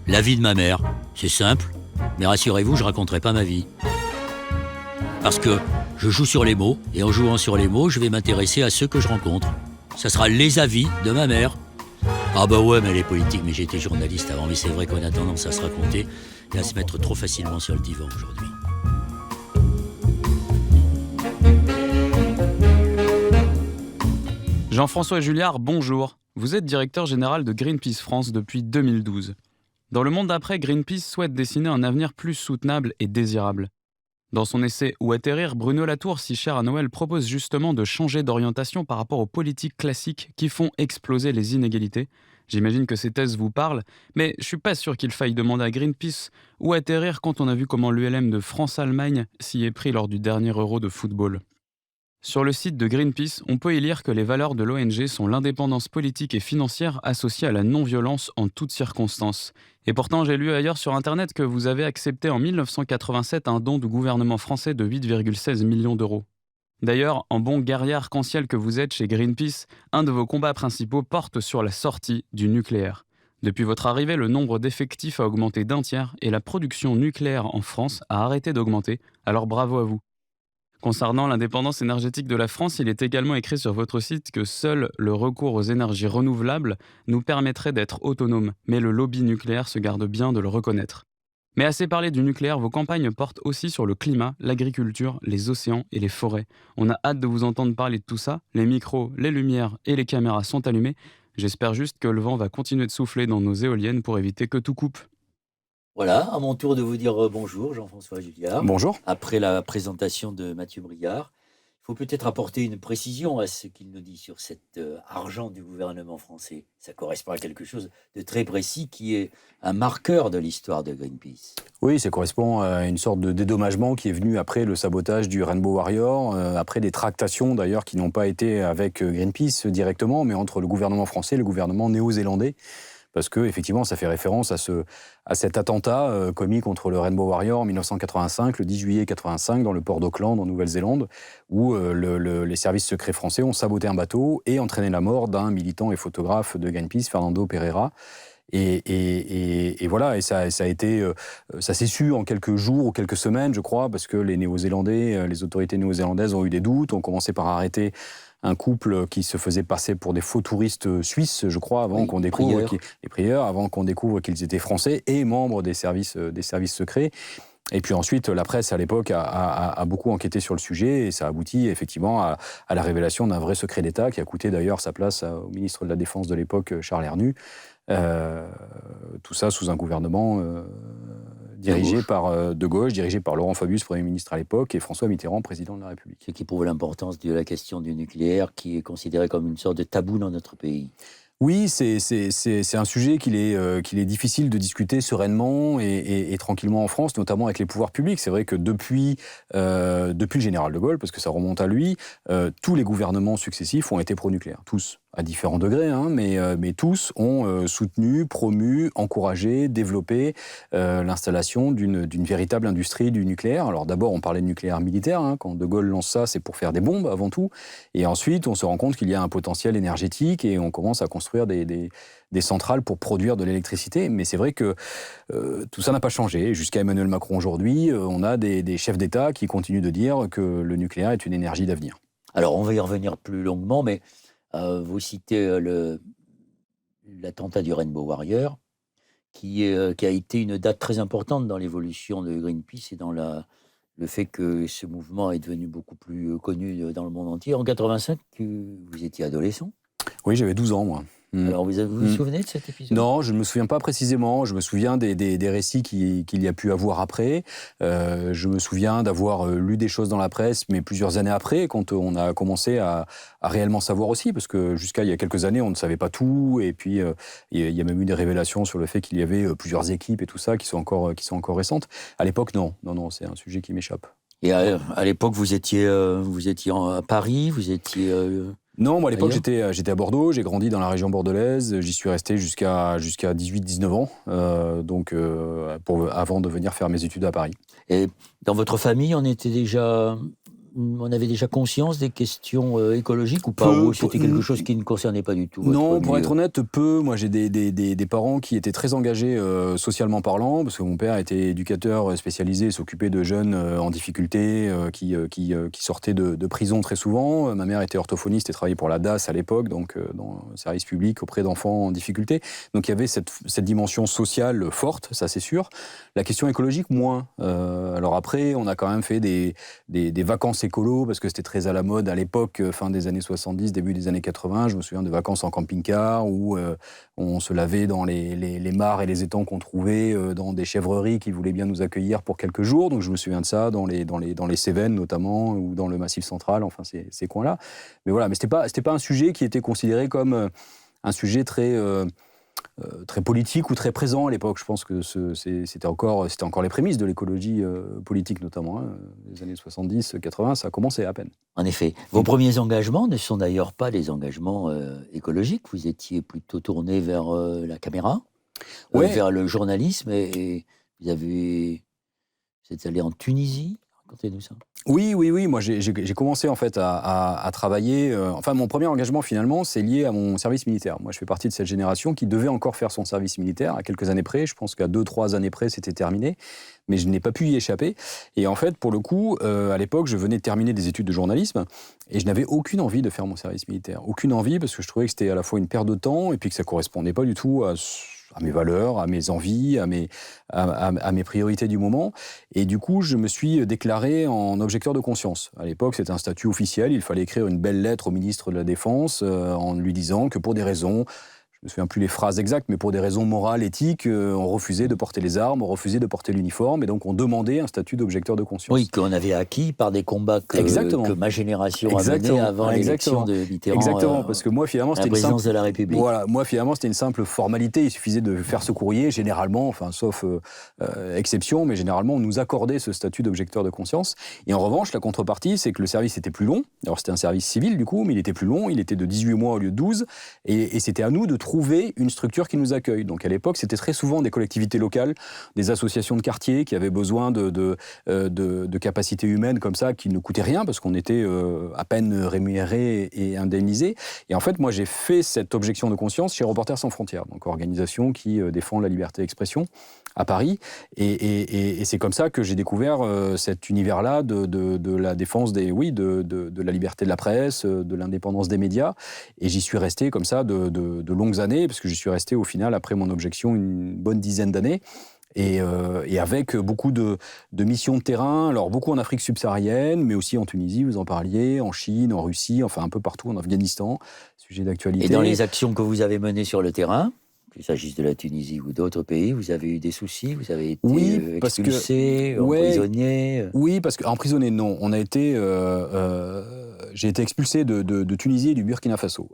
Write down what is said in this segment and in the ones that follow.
La vie de ma mère, c'est simple, mais rassurez-vous, je raconterai pas ma vie. Parce que je joue sur les mots, et en jouant sur les mots, je vais m'intéresser à ceux que je rencontre. Ça sera les avis de ma mère. Ah bah ouais, mais elle est politique, mais j'étais journaliste avant, mais c'est vrai qu'on a tendance à se raconter et à se mettre trop facilement sur le divan aujourd'hui. Jean-François Julliard, bonjour. Vous êtes directeur général de Greenpeace France depuis 2012. Dans le monde d'après, Greenpeace souhaite dessiner un avenir plus soutenable et désirable. Dans son essai « Où atterrir ?», Bruno Latour, si cher à Noël, propose justement de changer d'orientation par rapport aux politiques classiques qui font exploser les inégalités. J'imagine que ces thèses vous parlent, mais je suis pas sûr qu'il faille demander à Greenpeace où atterrir quand on a vu comment l'ULM de France-Allemagne s'y est pris lors du dernier Euro de football. Sur le site de Greenpeace, on peut y lire que les valeurs de l'ONG sont l'indépendance politique et financière associée à la non-violence en toutes circonstances. Et pourtant, j'ai lu ailleurs sur Internet que vous avez accepté en 1987 un don du gouvernement français de 8,16 millions d'euros. D'ailleurs, en bon guerrier arc-en-ciel que vous êtes chez Greenpeace, un de vos combats principaux porte sur la sortie du nucléaire. Depuis votre arrivée, le nombre d'effectifs a augmenté d'un tiers et la production nucléaire en France a arrêté d'augmenter, alors bravo à vous. Concernant l'indépendance énergétique de la France, il est également écrit sur votre site que seul le recours aux énergies renouvelables nous permettrait d'être autonomes, mais le lobby nucléaire se garde bien de le reconnaître. Mais assez parlé du nucléaire, vos campagnes portent aussi sur le climat, l'agriculture, les océans et les forêts. On a hâte de vous entendre parler de tout ça. Les micros, les lumières et les caméras sont allumés. J'espère juste que le vent va continuer de souffler dans nos éoliennes pour éviter que tout coupe. Voilà, à mon tour de vous dire bonjour, Jean-François Julliard. Bonjour. Après la présentation de Mathieu Briard, il faut peut-être apporter une précision à ce qu'il nous dit sur cet argent du gouvernement français. Ça correspond à quelque chose de très précis qui est un marqueur de l'histoire de Greenpeace. Oui, ça correspond à une sorte de dédommagement qui est venu après le sabotage du Rainbow Warrior, après des tractations d'ailleurs qui n'ont pas été avec Greenpeace directement, mais entre le gouvernement français et le gouvernement néo-zélandais. Parce que effectivement, ça fait référence à cet attentat commis contre le Rainbow Warrior en 1985, le 10 juillet 1985, dans le port d'Auckland, en Nouvelle-Zélande, où les services secrets français ont saboté un bateau et entraîné la mort d'un militant et photographe de Greenpeace, Fernando Pereira. Et voilà, et ça s'est su en quelques jours ou quelques semaines, je crois, parce que les Néo-Zélandais, les autorités néo-zélandaises ont eu des doutes, ont commencé par arrêter un couple qui se faisait passer pour des faux touristes suisses, je crois, avant qu'on découvre les prieurs, avant qu'on découvre qu'ils étaient français et membres des services secrets. Et puis ensuite, la presse à l'époque a beaucoup enquêté sur le sujet et ça aboutit effectivement à la révélation d'un vrai secret d'État qui a coûté d'ailleurs sa place au ministre de la Défense de l'époque, Charles Hernu. Tout ça sous un gouvernement dirigé par de gauche, dirigé par Laurent Fabius, Premier ministre à l'époque, et François Mitterrand, président de la République. Ce qui prouve l'importance de la question du nucléaire qui est considérée comme une sorte de tabou dans notre pays. Oui, c'est un sujet qu'il est difficile de discuter sereinement et tranquillement en France, notamment avec les pouvoirs publics. C'est vrai que depuis le général de Gaulle, parce que ça remonte à lui, tous les gouvernements successifs ont été pro-nucléaires, tous. À différents degrés, mais tous ont soutenu, promu, encouragé, développé l'installation d'une véritable industrie du nucléaire. Alors d'abord, on parlait de nucléaire militaire. Quand De Gaulle lance ça, c'est pour faire des bombes avant tout. Et ensuite, on se rend compte qu'il y a un potentiel énergétique et on commence à construire des centrales pour produire de l'électricité. Mais c'est vrai que tout ça n'a pas changé. Jusqu'à Emmanuel Macron aujourd'hui, on a des chefs d'État qui continuent de dire que le nucléaire est une énergie d'avenir. Alors, on va y revenir plus longuement, mais vous citez l'attentat du Rainbow Warrior, qui a été une date très importante dans l'évolution de Greenpeace et dans le fait que ce mouvement est devenu beaucoup plus connu dans le monde entier. En 85, vous étiez adolescent. Oui, j'avais 12 ans, moi. Alors, vous vous souvenez de cet épisode ? Non, je ne me souviens pas précisément. Je me souviens des récits qu'il y a pu avoir après. Je me souviens d'avoir lu des choses dans la presse, mais plusieurs années après, quand on a commencé à réellement savoir aussi, parce que jusqu'à il y a quelques années, on ne savait pas tout. Et puis, il y a même eu des révélations sur le fait qu'il y avait plusieurs équipes et tout ça qui sont encore récentes. À l'époque, non, c'est un sujet qui m'échappe. Et à l'époque, vous étiez à Paris, vous étiez... Non, moi à l'époque j'étais à Bordeaux, j'ai grandi dans la région bordelaise, j'y suis resté jusqu'à 18-19 ans, avant de venir faire mes études à Paris. Et dans votre famille, on était déjà on avait déjà conscience des questions écologiques ou pas? Ou c'était quelque chose qui ne concernait pas du tout? Non, pour être honnête, peu. Moi, j'ai des parents qui étaient très engagés socialement parlant, parce que mon père était éducateur spécialisé, s'occupait de jeunes en difficulté, qui sortaient de prison très souvent. Ma mère était orthophoniste et travaillait pour la DAS à l'époque, donc dans le service public auprès d'enfants en difficulté. Donc il y avait cette dimension sociale forte, ça c'est sûr. La question écologique, moins. Alors après, on a quand même fait des vacances écolo, parce que c'était très à la mode à l'époque, fin des années 70, début des années 80. Je me souviens de vacances en camping-car où on se lavait dans les mares et les étangs qu'on trouvait dans des chèvreries qui voulaient bien nous accueillir pour quelques jours. Donc je me souviens de ça dans les Cévennes notamment, ou dans le Massif central, enfin ces coins-là. Mais voilà, mais c'était pas un sujet qui était considéré comme un sujet très politique ou très présent à l'époque. Je pense que c'était encore les prémices de l'écologie politique notamment. Les années 70, 80, ça commençait à peine. En effet. Vos premiers engagements ne sont d'ailleurs pas des engagements écologiques. Vous étiez plutôt tourné vers la caméra, vers le journalisme, et vous êtes allé en Tunisie. Racontez-nous ça. Oui. Moi, j'ai commencé en fait à travailler. Mon premier engagement finalement, c'est lié à mon service militaire. Moi, je fais partie de cette génération qui devait encore faire son service militaire à quelques années près. Je pense qu'à 2-3 années près, c'était terminé. Mais je n'ai pas pu y échapper. Et en fait, pour le coup, à l'époque, je venais de terminer des études de journalisme et je n'avais aucune envie de faire mon service militaire. Aucune envie, parce que je trouvais que c'était à la fois une perte de temps et puis que ça correspondait pas du tout à mes valeurs, à mes envies, à mes priorités du moment. Et du coup, je me suis déclaré en objecteur de conscience. À l'époque, c'était un statut officiel. Il fallait écrire une belle lettre au ministre de la Défense en lui disant que pour des raisons... Je ne me souviens plus les phrases exactes, mais pour des raisons morales, éthiques, on refusait de porter les armes, on refusait de porter l'uniforme, et donc on demandait un statut d'objecteur de conscience. Oui, qu'on avait acquis par des combats que ma génération a menés avant l'élection de Mitterrand. Exactement, parce que moi, finalement, c'était la présidence de la République. Voilà, moi, finalement, c'était une simple formalité. Il suffisait de faire ce courrier, généralement, enfin, sauf exception, mais généralement, on nous accordait ce statut d'objecteur de conscience. Et en revanche, la contrepartie, c'est que le service était plus long. Alors, c'était un service civil, du coup, mais il était plus long. Il était de 18 mois au lieu de 12. Et c'était à nous de trouver une structure qui nous accueille. Donc à l'époque, c'était très souvent des collectivités locales, des associations de quartier qui avaient besoin de capacités humaines comme ça, qui ne coûtaient rien, parce qu'on était à peine rémunérés et indemnisés. Et en fait, moi, j'ai fait cette objection de conscience chez Reporters sans frontières, donc organisation qui défend la liberté d'expression à Paris. Et c'est comme ça que j'ai découvert cet univers-là de la défense de la liberté de la presse, de l'indépendance des médias. Et j'y suis resté comme ça de longues années, parce que j'y suis resté au final, après mon objection, une bonne dizaine d'années. Et avec beaucoup de missions de terrain, alors beaucoup en Afrique subsaharienne, mais aussi en Tunisie, vous en parliez, en Chine, en Russie, enfin un peu partout, en Afghanistan, sujet d'actualité. Et dans les actions que vous avez menées sur le terrain, qu'il s'agisse de la Tunisie ou d'autres pays, vous avez eu des soucis? Vous avez été expulsé, emprisonné? Oui, parce qu'emprisonné, non. On a été... j'ai été expulsé de Tunisie et du Burkina Faso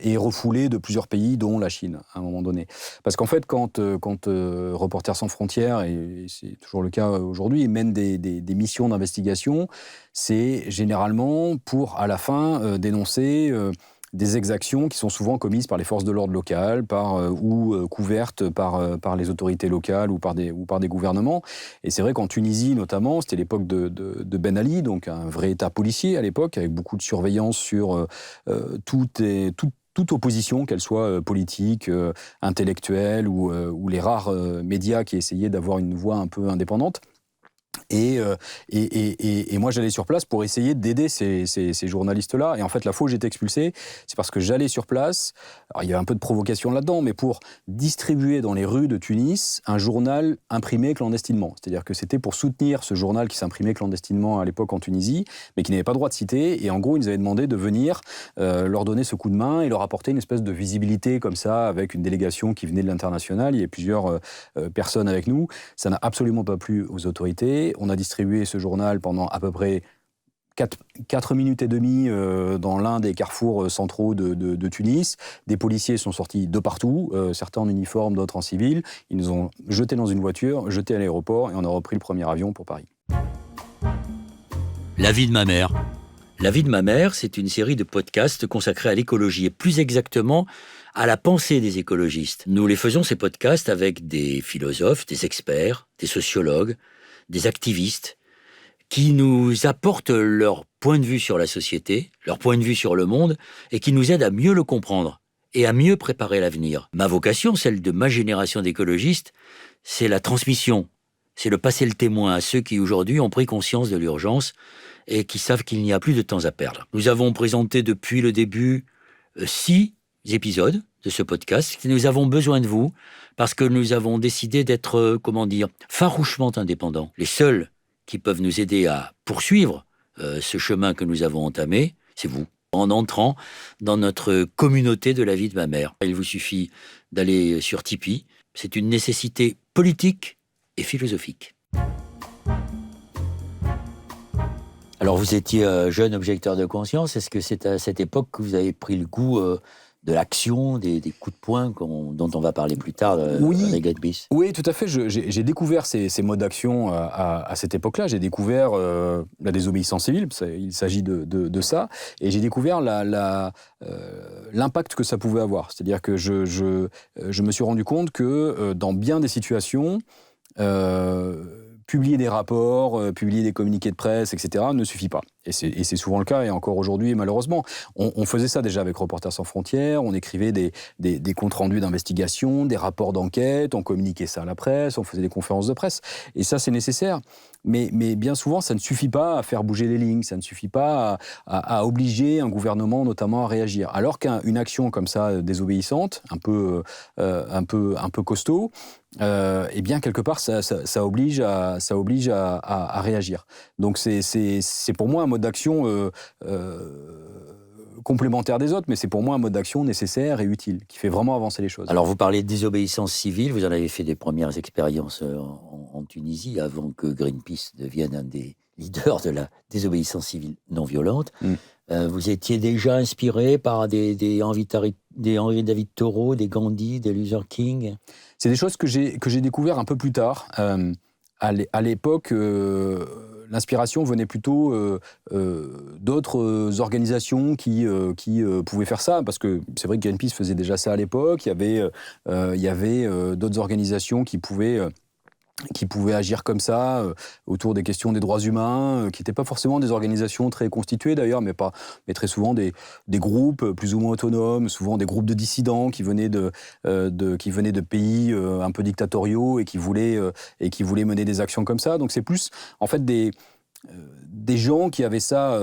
et refoulé de plusieurs pays, dont la Chine, à un moment donné. Parce qu'en fait, quand Reporters sans frontières, et c'est toujours le cas aujourd'hui, mènent des missions d'investigation, c'est généralement pour, à la fin, dénoncer... des exactions qui sont souvent commises par les forces de l'ordre locales ou couvertes par les autorités locales ou par des gouvernements. Et c'est vrai qu'en Tunisie, notamment, c'était l'époque de Ben Ali, donc un vrai État policier à l'époque, avec beaucoup de surveillance sur toute opposition, qu'elle soit politique, intellectuelle ou les rares médias qui essayaient d'avoir une voix un peu indépendante. Et moi, j'allais sur place pour essayer d'aider ces journalistes-là. Et en fait, la fois où j'étais expulsé, c'est parce que j'allais sur place. Alors, il y a un peu de provocation là-dedans, mais pour distribuer dans les rues de Tunis un journal imprimé clandestinement. C'est-à-dire que c'était pour soutenir ce journal qui s'imprimait clandestinement à l'époque en Tunisie, mais qui n'avait pas droit de citer. Et en gros, ils nous avaient demandé de venir leur donner ce coup de main et leur apporter une espèce de visibilité comme ça, avec une délégation qui venait de l'international. Il y a plusieurs personnes avec nous. Ça n'a absolument pas plu aux autorités. On a distribué ce journal pendant à peu près 4 minutes et demie dans l'un des carrefours centraux de Tunis. Des policiers sont sortis de partout, certains en uniforme, d'autres en civil. Ils nous ont jetés dans une voiture, jetés à l'aéroport, et on a repris le premier avion pour Paris. La vie de ma mère. La vie de ma mère, c'est une série de podcasts consacrés à l'écologie, et plus exactement à la pensée des écologistes. Nous les faisons, ces podcasts, avec des philosophes, des experts, des sociologues, des activistes, qui nous apportent leur point de vue sur la société, leur point de vue sur le monde, et qui nous aident à mieux le comprendre et à mieux préparer l'avenir. Ma vocation, celle de ma génération d'écologistes, c'est la transmission, c'est de passer le témoin à ceux qui aujourd'hui ont pris conscience de l'urgence et qui savent qu'il n'y a plus de temps à perdre. Nous avons présenté depuis le début 6 épisodes de ce podcast. Nous avons besoin de vous parce que nous avons décidé d'être, farouchement indépendants. Les seuls qui peuvent nous aider à poursuivre ce chemin que nous avons entamé, c'est vous. En entrant dans notre communauté de la vie de ma mère. Il vous suffit d'aller sur Tipeee. C'est une nécessité politique et philosophique. Alors vous étiez jeune objecteur de conscience. Est-ce que c'est à cette époque que vous avez pris le goût de l'action, des coups de poing dont on va parler plus tard avec Greenpeace? Oui, tout à fait. J'ai découvert ces modes d'action à cette époque-là. J'ai découvert la désobéissance civile, il s'agit de ça, et j'ai découvert l'impact que ça pouvait avoir. C'est-à-dire que je me suis rendu compte que dans bien des situations, publier des rapports, publier des communiqués de presse, etc., ne suffit pas. Et c'est souvent le cas, et encore aujourd'hui, malheureusement. On faisait ça déjà avec Reporters sans frontières, on écrivait des comptes rendus d'investigation, des rapports d'enquête, on communiquait ça à la presse, on faisait des conférences de presse. Et ça, c'est nécessaire. Mais bien souvent, ça ne suffit pas à faire bouger les lignes, ça ne suffit pas à obliger un gouvernement, notamment, à réagir. Alors qu'une action comme ça, désobéissante, un peu costaud, eh bien, quelque part, ça oblige à réagir. Donc, c'est pour moi un mode d'action complémentaire des autres, mais c'est pour moi un mode d'action nécessaire et utile, qui fait vraiment avancer les choses. Alors, vous parlez de désobéissance civile, vous en avez fait des premières expériences en Tunisie, avant que Greenpeace devienne un des leaders de la désobéissance civile non violente. Vous étiez déjà inspiré par des Henri David Thoreau, des Gandhi, des Luther King? C'est des choses que j'ai découvert un peu plus tard. À l'époque, l'inspiration venait plutôt d'autres organisations qui pouvaient faire ça, parce que c'est vrai que Greenpeace faisait déjà ça à l'époque. Il y avait d'autres organisations qui pouvaient agir comme ça, autour des questions des droits humains, qui n'étaient pas forcément des organisations très constituées d'ailleurs, mais très souvent des groupes plus ou moins autonomes, souvent des groupes de dissidents qui venaient de pays un peu dictatoriaux et qui voulaient mener des actions comme ça. Donc c'est plus en fait des gens qui avaient ça,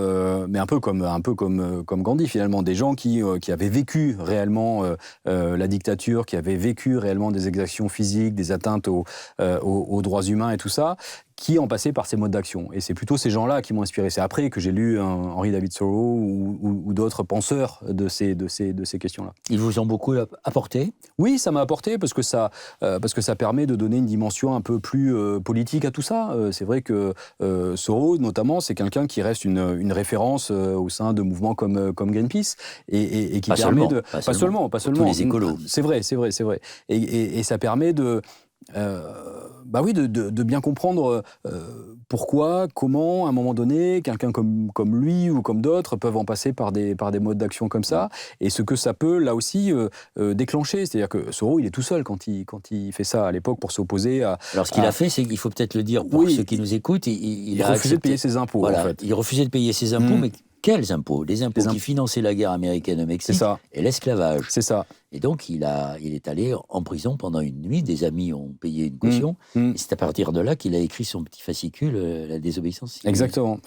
mais un peu comme Gandhi finalement, des gens qui avaient vécu réellement la dictature, qui avaient vécu réellement des exactions physiques, des atteintes aux droits humains et tout ça, qui ont passé par ces modes d'action. Et c'est plutôt ces gens-là qui m'ont inspiré. C'est après que j'ai lu Henri David Thoreau ou d'autres penseurs de ces questions-là. Ils vous ont beaucoup apporté ? Oui, ça m'a apporté parce que ça permet de donner une dimension un peu plus politique à tout ça. C'est vrai que Thoreau, notamment, c'est quelqu'un qui reste une référence au sein de mouvements comme Greenpeace et qui pas permet seulement, pas seulement. Tous les écolos. C'est vrai. Et ça permet de bien comprendre pourquoi, comment, à un moment donné, quelqu'un comme lui ou comme d'autres peuvent en passer par des modes d'action comme ça, et ce que ça peut, là aussi, déclencher. C'est-à-dire que Thoreau, il est tout seul quand il fait ça à l'époque pour s'opposer à... Alors, ce qu'il a fait, c'est qu'il faut peut-être le dire pour ceux qui nous écoutent, il a refusé de payer ses impôts, voilà, en fait. Il refusait de payer ses impôts, mais quels impôts ? Les impôts qui finançaient la guerre américaine au Mexique et l'esclavage. C'est ça. Et donc, il est allé en prison pendant une nuit. Des amis ont payé une caution. Et c'est à partir de là qu'il a écrit son petit fascicule, La désobéissance civile. Exactement.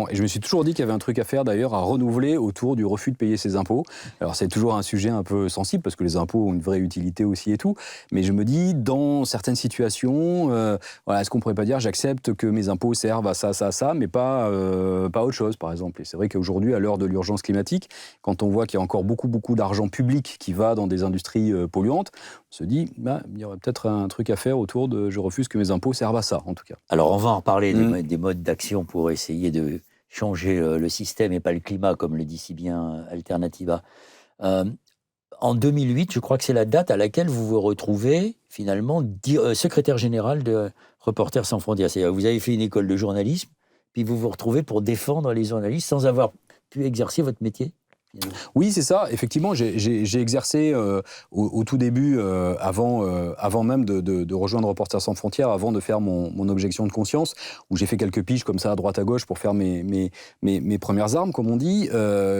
Et je me suis toujours dit qu'il y avait un truc à faire, d'ailleurs, à renouveler autour du refus de payer ses impôts. Alors, c'est toujours un sujet un peu sensible, parce que les impôts ont une vraie utilité aussi et tout. Mais je me dis, dans certaines situations, est-ce qu'on pourrait pas dire, j'accepte que mes impôts servent à ça, mais pas autre chose, par exemple. Et c'est vrai qu'aujourd'hui, à l'heure de l'urgence climatique, quand on voit qu'il y a encore beaucoup d'argent public qui va dans des industries polluantes, on se dit, il y aurait peut-être un truc à faire autour de « je refuse que mes impôts servent à ça », en tout cas. Alors, on va en reparler des modes d'action pour essayer de changer le système et pas le climat, comme le dit si bien Alternativa. En 2008, je crois que c'est la date à laquelle vous vous retrouvez, finalement, secrétaire général de Reporters sans frontières. C'est-à-dire, vous avez fait une école de journalisme, puis vous vous retrouvez pour défendre les journalistes sans avoir pu exercer votre métier. Oui, c'est ça. Effectivement, j'ai exercé au tout début, avant même de rejoindre Reporters sans frontières, avant de faire mon objection de conscience, où j'ai fait quelques piges comme ça à droite à gauche pour faire mes premières armes, comme on dit.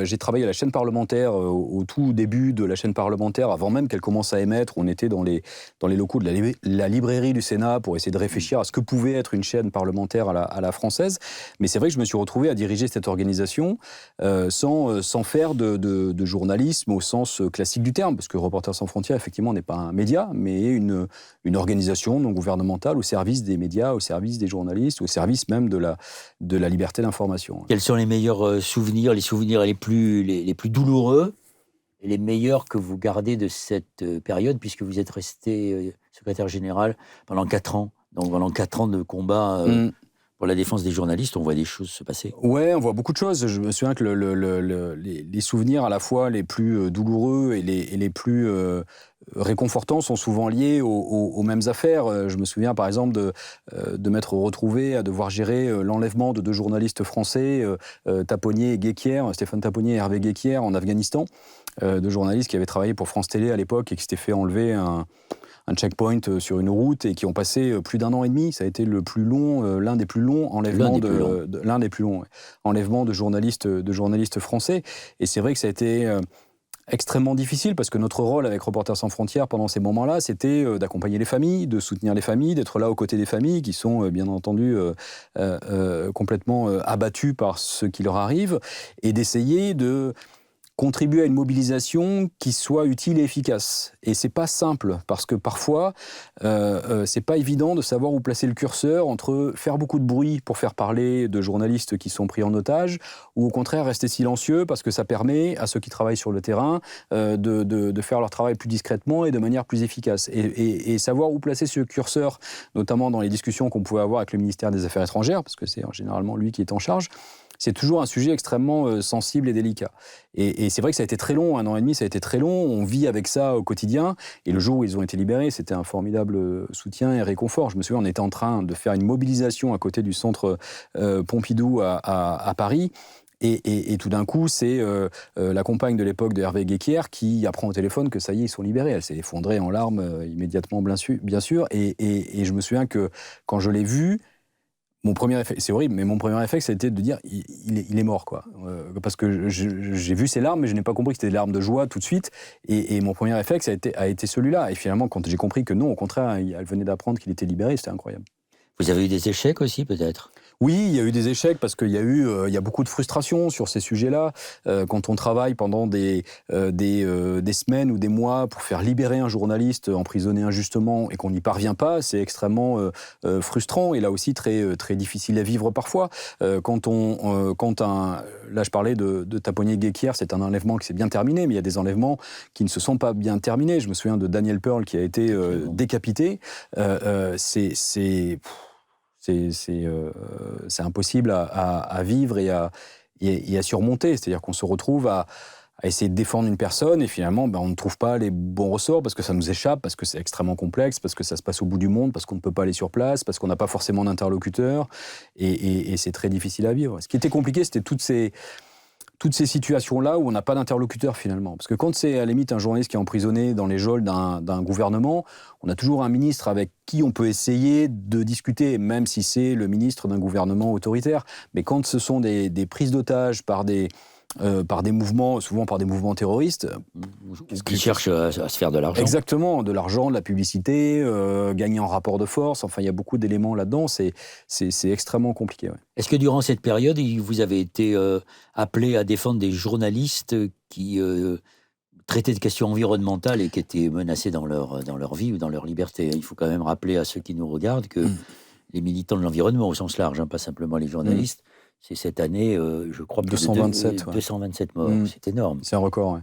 J'ai travaillé à la chaîne parlementaire au tout début de la chaîne parlementaire, avant même qu'elle commence à émettre. On était dans les locaux de la librairie du Sénat pour essayer de réfléchir à ce que pouvait être une chaîne parlementaire à la française. Mais c'est vrai que je me suis retrouvé à diriger cette organisation sans faire de journalisme au sens classique du terme, parce que Reporters sans frontières, effectivement, n'est pas un média, mais une organisation non gouvernementale au service des médias, au service des journalistes, au service même de la liberté d'information. Quels sont les meilleurs souvenirs, les souvenirs les plus douloureux et les meilleurs que vous gardez de cette période, puisque vous êtes resté secrétaire général pendant 4 ans, donc pendant 4 ans de combat pour la défense des journalistes, on voit des choses se passer. Ouais, on voit beaucoup de choses. Je me souviens que les souvenirs à la fois les plus douloureux et les plus réconfortants sont souvent liés aux mêmes affaires. Je me souviens par exemple de m'être retrouvé à devoir gérer l'enlèvement de 2 journalistes français, Taponnier et Guéquière, Stéphane Taponnier et Hervé Guéquière, en Afghanistan. 2 journalistes qui avaient travaillé pour France Télé à l'époque et qui s'étaient fait enlever un checkpoint sur une route et qui ont passé plus d'1 an et demi. Ça a été le plus long, l'un des plus longs enlèvements enlèvements de journalistes français. Et c'est vrai que ça a été extrêmement difficile parce que notre rôle avec Reporters sans frontières pendant ces moments-là, c'était d'accompagner les familles, de soutenir les familles, d'être là aux côtés des familles qui sont bien entendu complètement abattues par ce qui leur arrive et d'essayer de contribuer à une mobilisation qui soit utile et efficace. Et c'est pas simple, parce que parfois, c'est pas évident de savoir où placer le curseur entre faire beaucoup de bruit pour faire parler de journalistes qui sont pris en otage, ou au contraire rester silencieux, parce que ça permet à ceux qui travaillent sur le terrain de faire leur travail plus discrètement et de manière plus efficace. Et savoir où placer ce curseur, notamment dans les discussions qu'on pouvait avoir avec le ministère des Affaires étrangères, parce que c'est généralement lui qui est en charge, c'est toujours un sujet extrêmement sensible et délicat. Et c'est vrai que ça a été très long, 1 an et demi, ça a été très long, on vit avec ça au quotidien, et le jour où ils ont été libérés, c'était un formidable soutien et réconfort. Je me souviens, on était en train de faire une mobilisation à côté du centre Pompidou à Paris, et tout d'un coup, c'est la compagne de l'époque de Hervé Guéquière qui apprend au téléphone que ça y est, ils sont libérés. Elle s'est effondrée en larmes immédiatement, bien sûr, et je me souviens que quand je l'ai vue, mon premier effet, c'est horrible, mais mon premier réflexe, ça a été de dire il est mort, quoi. Parce que j'ai vu ces larmes, mais je n'ai pas compris que c'était des larmes de joie tout de suite. Et mon premier réflexe a été celui-là. Et finalement, quand j'ai compris que non, au contraire, elle venait d'apprendre qu'il était libéré, c'était incroyable. Vous avez eu des échecs aussi, peut-être ? Oui, il y a eu des échecs parce qu'il y a beaucoup de frustration sur ces sujets-là. Quand on travaille pendant des semaines ou des mois pour faire libérer un journaliste emprisonné injustement et qu'on n'y parvient pas, c'est extrêmement frustrant et là aussi très, très difficile à vivre parfois. Là, je parlais de Taponnier-Guéquière, c'est un enlèvement qui s'est bien terminé, mais il y a des enlèvements qui ne se sont pas bien terminés. Je me souviens de Daniel Pearl qui a été décapité. C'est impossible à vivre et à surmonter. C'est-à-dire qu'on se retrouve à essayer de défendre une personne et finalement, on ne trouve pas les bons ressorts parce que ça nous échappe, parce que c'est extrêmement complexe, parce que ça se passe au bout du monde, parce qu'on ne peut pas aller sur place, parce qu'on n'a pas forcément d'interlocuteur et c'est très difficile à vivre. Ce qui était compliqué, c'était toutes ces situations-là où on n'a pas d'interlocuteur finalement. Parce que quand c'est à la limite un journaliste qui est emprisonné dans les geôles d'un gouvernement, on a toujours un ministre avec qui on peut essayer de discuter, même si c'est le ministre d'un gouvernement autoritaire. Mais quand ce sont des prises d'otages par des mouvements, souvent par des mouvements terroristes. Qui cherchent à se faire de l'argent. Exactement, de l'argent, de la publicité, gagner en rapport de force, enfin il y a beaucoup d'éléments là-dedans, c'est extrêmement compliqué. Ouais. Est-ce que durant cette période, vous avez été appelé à défendre des journalistes qui traitaient de questions environnementales et qui étaient menacés dans leur vie ou dans leur liberté ? Il faut quand même rappeler à ceux qui nous regardent que les militants de l'environnement au sens large, pas simplement les journalistes, c'est cette année, je crois, 227 morts. C'est énorme. C'est un record. Ouais.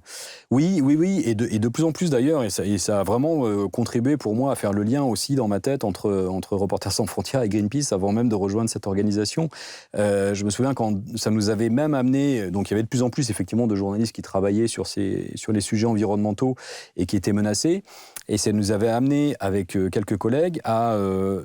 Oui, et de plus en plus d'ailleurs, et ça a vraiment contribué pour moi à faire le lien aussi dans ma tête entre Reporters sans frontières et Greenpeace avant même de rejoindre cette organisation. Je me souviens quand ça nous avait même amené, donc il y avait de plus en plus effectivement de journalistes qui travaillaient sur les sujets environnementaux et qui étaient menacés, et ça nous avait amené avec quelques collègues à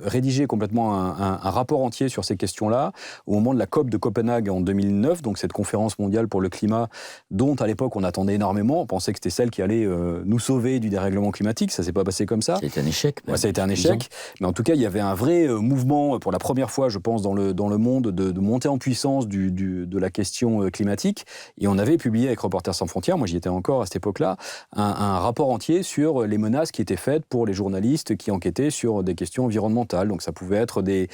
rédiger complètement un rapport entier sur ces questions-là au moment de la COP de Copenhague en 2009, donc cette conférence mondiale pour le climat, dont à l'époque on attendait énormément. On pensait que c'était celle qui allait nous sauver du dérèglement climatique. Ça s'est pas passé comme ça. C'est un échec. Ouais, ça a été un échec. Mais en tout cas, il y avait un vrai mouvement, pour la première fois, je pense, dans le monde, de montée en puissance de la question climatique. Et on avait publié avec Reporters sans frontières, moi j'y étais encore à cette époque-là, un rapport entier sur les menaces qui étaient faites pour les journalistes qui enquêtaient sur des questions environnementales. Donc ça pouvait être des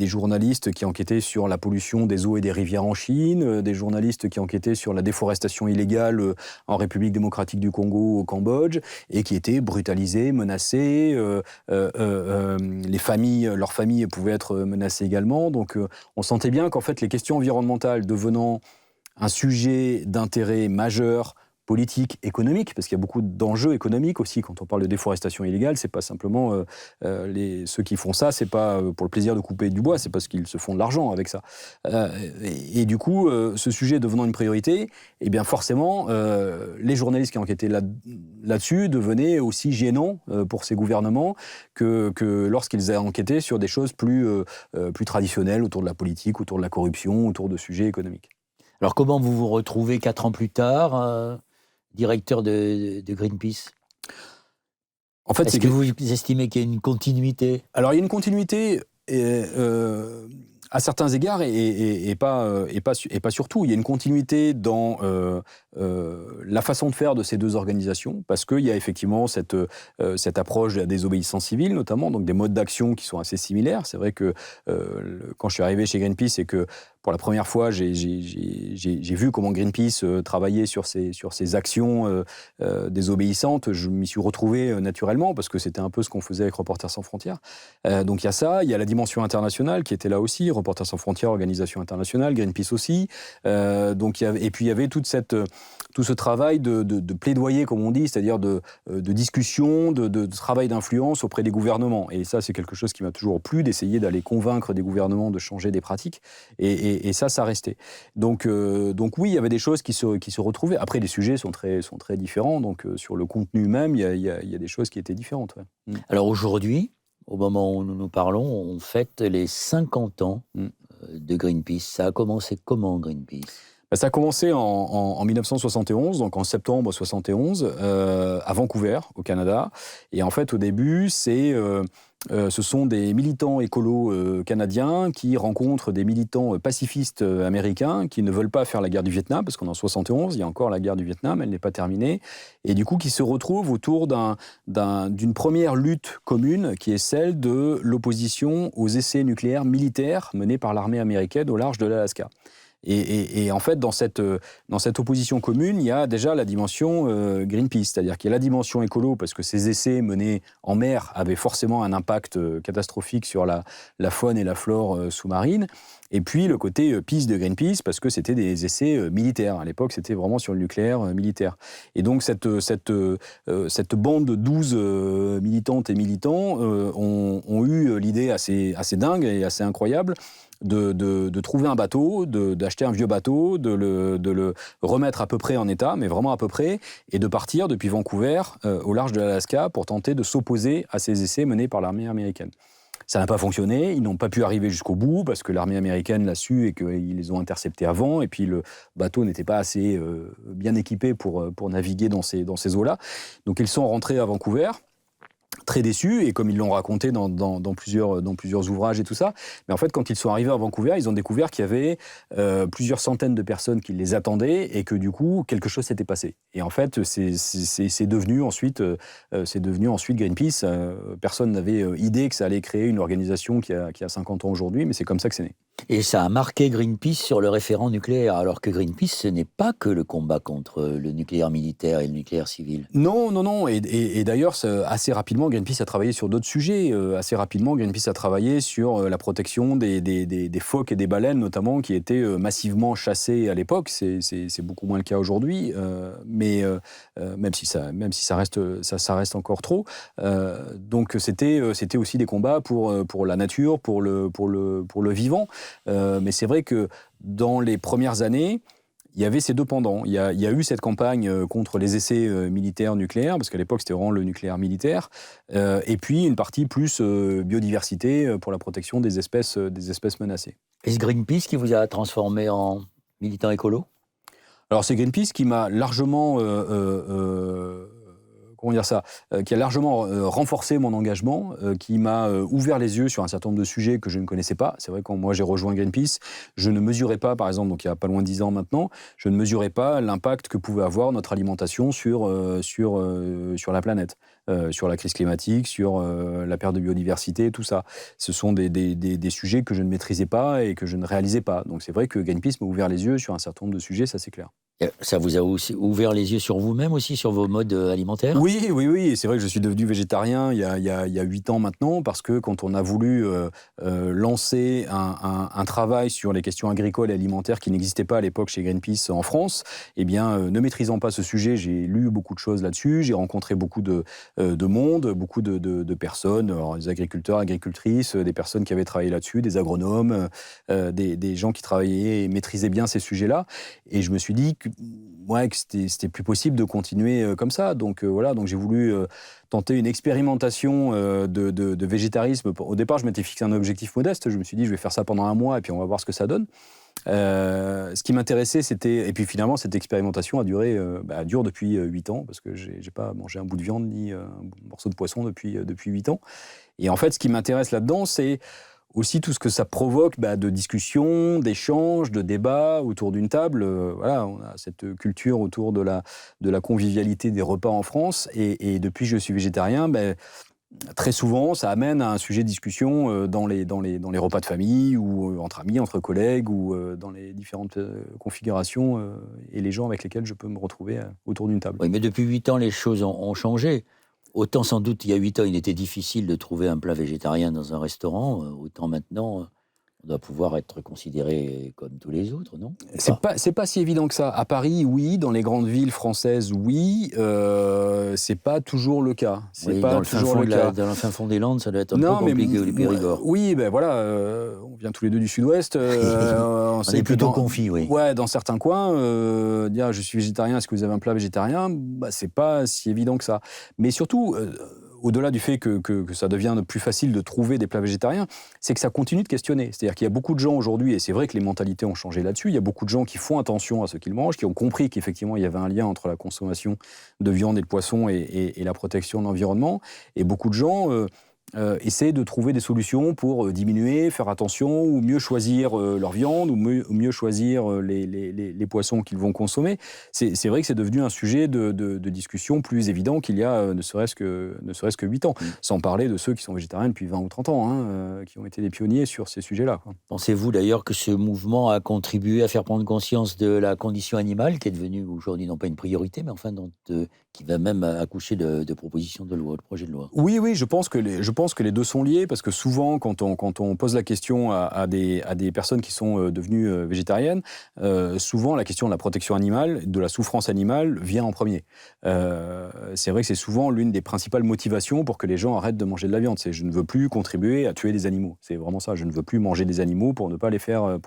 journalistes qui enquêtaient sur la pollution des eaux et des rivières en Chine, des journalistes qui enquêtaient sur la déforestation illégale en République démocratique du Congo, au Cambodge, et qui étaient brutalisés, menacés. Leurs familles pouvaient être menacées également. Donc on sentait bien qu'en fait les questions environnementales devenant un sujet d'intérêt majeur, politique, économique, parce qu'il y a beaucoup d'enjeux économiques aussi. Quand on parle de déforestation illégale, c'est pas simplement ceux qui font ça, c'est pas pour le plaisir de couper du bois, c'est parce qu'ils se font de l'argent avec ça. Et du coup, ce sujet devenant une priorité, eh bien forcément, les journalistes qui enquêtaient là-dessus devenaient aussi gênants pour ces gouvernements que lorsqu'ils enquêtaient sur des choses plus traditionnelles autour de la politique, autour de la corruption, autour de sujets économiques. Alors comment vous vous retrouvez 4 ans plus tard directeur de Greenpeace? En fait, Est-ce que vous estimez qu'il y a une continuité? Alors, il y a une continuité à certains égards et pas surtout. Il y a une continuité dans la façon de faire de ces deux organisations, parce qu'il y a effectivement cette approche de la désobéissance civile, notamment, donc des modes d'action qui sont assez similaires. C'est vrai que quand je suis arrivé chez Greenpeace et que pour la première fois, j'ai vu comment Greenpeace travaillait sur ces actions désobéissantes. Je m'y suis retrouvé naturellement, parce que c'était un peu ce qu'on faisait avec Reporters sans frontières. Donc il y a ça, il y a la dimension internationale qui était là aussi, Reporters sans frontières, organisation internationale, Greenpeace aussi. Et puis il y avait tout ce travail de plaidoyer, comme on dit, c'est-à-dire de discussion, de travail d'influence auprès des gouvernements. Et ça, c'est quelque chose qui m'a toujours plu, d'essayer d'aller convaincre des gouvernements de changer des pratiques. Et ça restait. Donc oui, il y avait des choses qui se retrouvaient. Après, les sujets sont très différents. Donc sur le contenu même, il y a des choses qui étaient différentes. Ouais. Alors aujourd'hui, au moment où nous parlons, on fête les 50 ans de Greenpeace. Ça a commencé comment, Greenpeace ? Ça a commencé en 1971, donc en septembre 71, à Vancouver, au Canada. Et en fait, au début, ce sont des militants écolos canadiens qui rencontrent des militants pacifistes américains qui ne veulent pas faire la guerre du Vietnam, parce qu'on est en 71, il y a encore la guerre du Vietnam, elle n'est pas terminée, et du coup qui se retrouvent autour d'une première lutte commune qui est celle de l'opposition aux essais nucléaires militaires menés par l'armée américaine au large de l'Alaska. Et en fait, dans cette opposition commune, il y a déjà la dimension Greenpeace, c'est-à-dire qu'il y a la dimension écolo, parce que ces essais menés en mer avaient forcément un impact catastrophique sur la faune et la flore sous-marine, et puis le côté peace de Greenpeace, parce que c'était des essais militaires. À l'époque, c'était vraiment sur le nucléaire militaire. Et donc, cette bande de 12 militantes et militants ont eu l'idée assez dingue et assez incroyable de trouver un bateau, d'acheter un vieux bateau, de le remettre à peu près en état, mais vraiment à peu près, et de partir depuis Vancouver au large de l'Alaska pour tenter de s'opposer à ces essais menés par l'armée américaine. Ça n'a pas fonctionné, ils n'ont pas pu arriver jusqu'au bout parce que l'armée américaine l'a su et qu'ils les ont interceptés avant, et puis le bateau n'était pas assez bien équipé pour naviguer dans ces eaux-là. Donc ils sont rentrés à Vancouver, très déçus, et comme ils l'ont raconté dans plusieurs ouvrages et tout ça. Mais en fait, quand ils sont arrivés à Vancouver, ils ont découvert qu'il y avait plusieurs centaines de personnes qui les attendaient et que du coup, quelque chose s'était passé. Et en fait, c'est devenu ensuite Greenpeace. Personne n'avait idée que ça allait créer une organisation qui a 50 ans aujourd'hui, mais c'est comme ça que c'est né. Et ça a marqué Greenpeace sur le référent nucléaire, alors que Greenpeace, ce n'est pas que le combat contre le nucléaire militaire et le nucléaire civil. Non. Et d'ailleurs, assez rapidement, Greenpeace a travaillé sur d'autres sujets. Assez rapidement, Greenpeace a travaillé sur la protection des phoques et des baleines, notamment, qui étaient massivement chassés à l'époque. C'est beaucoup moins le cas aujourd'hui, mais même si ça reste encore trop. Donc c'était aussi des combats pour la nature, pour le vivant. Mais c'est vrai que dans les premières années, Il y avait ces deux pendants. Il y a eu cette campagne contre les essais militaires nucléaires, parce qu'à l'époque, c'était vraiment le nucléaire militaire, et puis une partie plus biodiversité pour la protection des espèces menacées. Est-ce Greenpeace qui vous a transformé en militant écolo ? Alors c'est Greenpeace qui m'a largement, qui a largement renforcé mon engagement, qui m'a ouvert les yeux sur un certain nombre de sujets que je ne connaissais pas. C'est vrai que quand moi j'ai rejoint Greenpeace, je ne mesurais pas, par exemple, donc il y a pas loin de 10 ans maintenant, je ne mesurais pas l'impact que pouvait avoir notre alimentation sur la planète, sur la crise climatique, sur la perte de biodiversité, tout ça. Ce sont des sujets que je ne maîtrisais pas et que je ne réalisais pas. Donc c'est vrai que Greenpeace m'a ouvert les yeux sur un certain nombre de sujets, ça c'est clair. Ça vous a aussi ouvert les yeux sur vous-même aussi, sur vos modes alimentaires ? Oui. Et c'est vrai que je suis devenu végétarien il y a 8 ans maintenant, parce que quand on a voulu lancer un travail sur les questions agricoles et alimentaires qui n'existait pas à l'époque chez Greenpeace en France, eh bien, ne maîtrisant pas ce sujet, j'ai lu beaucoup de choses là-dessus, j'ai rencontré beaucoup de monde, beaucoup de personnes, alors, des agriculteurs, agricultrices, des personnes qui avaient travaillé là-dessus, des agronomes, des gens qui travaillaient et maîtrisaient bien ces sujets-là. Et je me suis dit que c'était plus possible de continuer comme ça. Donc donc j'ai voulu tenter une expérimentation de végétarisme. Au départ, je m'étais fixé un objectif modeste. Je me suis dit, je vais faire ça pendant 1 mois et puis on va voir ce que ça donne. Ce qui m'intéressait, c'était... Et puis finalement, cette expérimentation a dure depuis 8 ans, parce que j'ai pas mangé un bout de viande ni un morceau de poisson depuis 8 ans. Et en fait, ce qui m'intéresse là-dedans, c'est aussi tout ce que ça provoque de discussions, d'échanges, de débats autour d'une table. Voilà, on a cette culture autour de la convivialité des repas en France. Et depuis que je suis végétarien, très souvent, ça amène à un sujet de discussion dans les repas de famille, ou entre amis, entre collègues, ou dans les différentes configurations et les gens avec lesquels je peux me retrouver autour d'une table. Oui, mais depuis 8 ans, les choses ont changé. Autant sans doute, il y a 8 ans, il était difficile de trouver un plat végétarien dans un restaurant, autant maintenant, on doit pouvoir être considéré comme tous les autres, non ? C'est pas si évident que ça. À Paris, oui. Dans les grandes villes françaises, oui. C'est pas toujours le cas. Dans le fin fond des Landes, ça doit être un peu compliqué, les Périgord. Oui, on vient tous les deux du Sud-Ouest. On est plutôt confis, oui. Ouais, dans certains coins, dire je suis végétarien, est-ce que vous avez un plat végétarien ? C'est pas si évident que ça. Mais surtout... au-delà du fait que ça devient plus facile de trouver des plats végétariens, c'est que ça continue de questionner. C'est-à-dire qu'il y a beaucoup de gens aujourd'hui, et c'est vrai que les mentalités ont changé là-dessus, il y a beaucoup de gens qui font attention à ce qu'ils mangent, qui ont compris qu'effectivement il y avait un lien entre la consommation de viande et de poisson et la protection de l'environnement. Et beaucoup de gens essaient de trouver des solutions pour diminuer, faire attention, ou mieux choisir leur viande, ou mieux choisir les poissons qu'ils vont consommer. C'est vrai que c'est devenu un sujet de discussion plus évident qu'il y a ne serait-ce que 8 ans. Sans parler de ceux qui sont végétariens depuis 20 ou 30 ans, qui ont été des pionniers sur ces sujets-là. Pensez-vous d'ailleurs que ce mouvement a contribué à faire prendre conscience de la condition animale, qui est devenue aujourd'hui non pas une priorité, mais enfin qui va même accoucher de propositions de loi, de projets de loi ? Oui, je pense que les deux sont liés, parce que souvent, quand on pose la question à des personnes qui sont devenues végétariennes, souvent la question de la protection animale, de la souffrance animale, vient en premier. C'est vrai que c'est souvent l'une des principales motivations pour que les gens arrêtent de manger de la viande. C'est je ne veux plus contribuer à tuer des animaux. C'est vraiment ça. Je ne veux plus manger des animaux pour ne pas les faire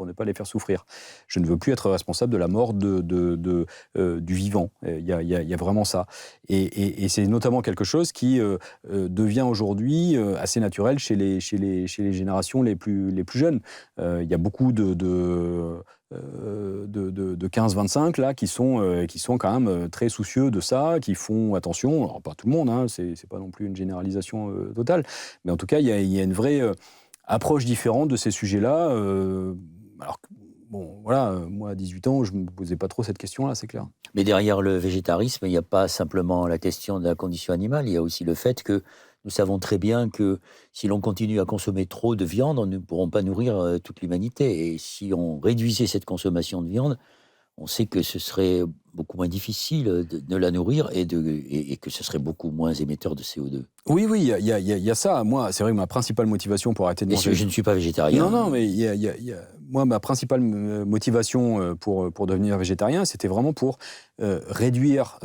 souffrir. Je ne veux plus être responsable de la mort du vivant. Il y a vraiment ça. Et c'est notamment quelque chose qui devient aujourd'hui assez naturel chez les générations les plus jeunes. Il y a beaucoup de 15-25 là qui sont quand même très soucieux de ça, qui font attention. Alors pas tout le monde, c'est pas non plus une généralisation totale, mais en tout cas il y a une vraie approche différente de ces sujets-là. Alors moi à 18 ans, je me posais pas trop cette question-là, c'est clair. Mais derrière le végétarisme, il n'y a pas simplement la question de la condition animale, il y a aussi le fait que nous savons très bien que si l'on continue à consommer trop de viande, on ne pourront pas nourrir toute l'humanité. Et si on réduisait cette consommation de viande, on sait que ce serait beaucoup moins difficile de la nourrir et que ce serait beaucoup moins émetteur de CO2. Oui, il y a ça. Moi, c'est vrai que ma principale motivation pour arrêter de manger... Je ne suis pas végétarien. Non, mais moi, ma principale motivation pour devenir végétarien, c'était vraiment pour réduire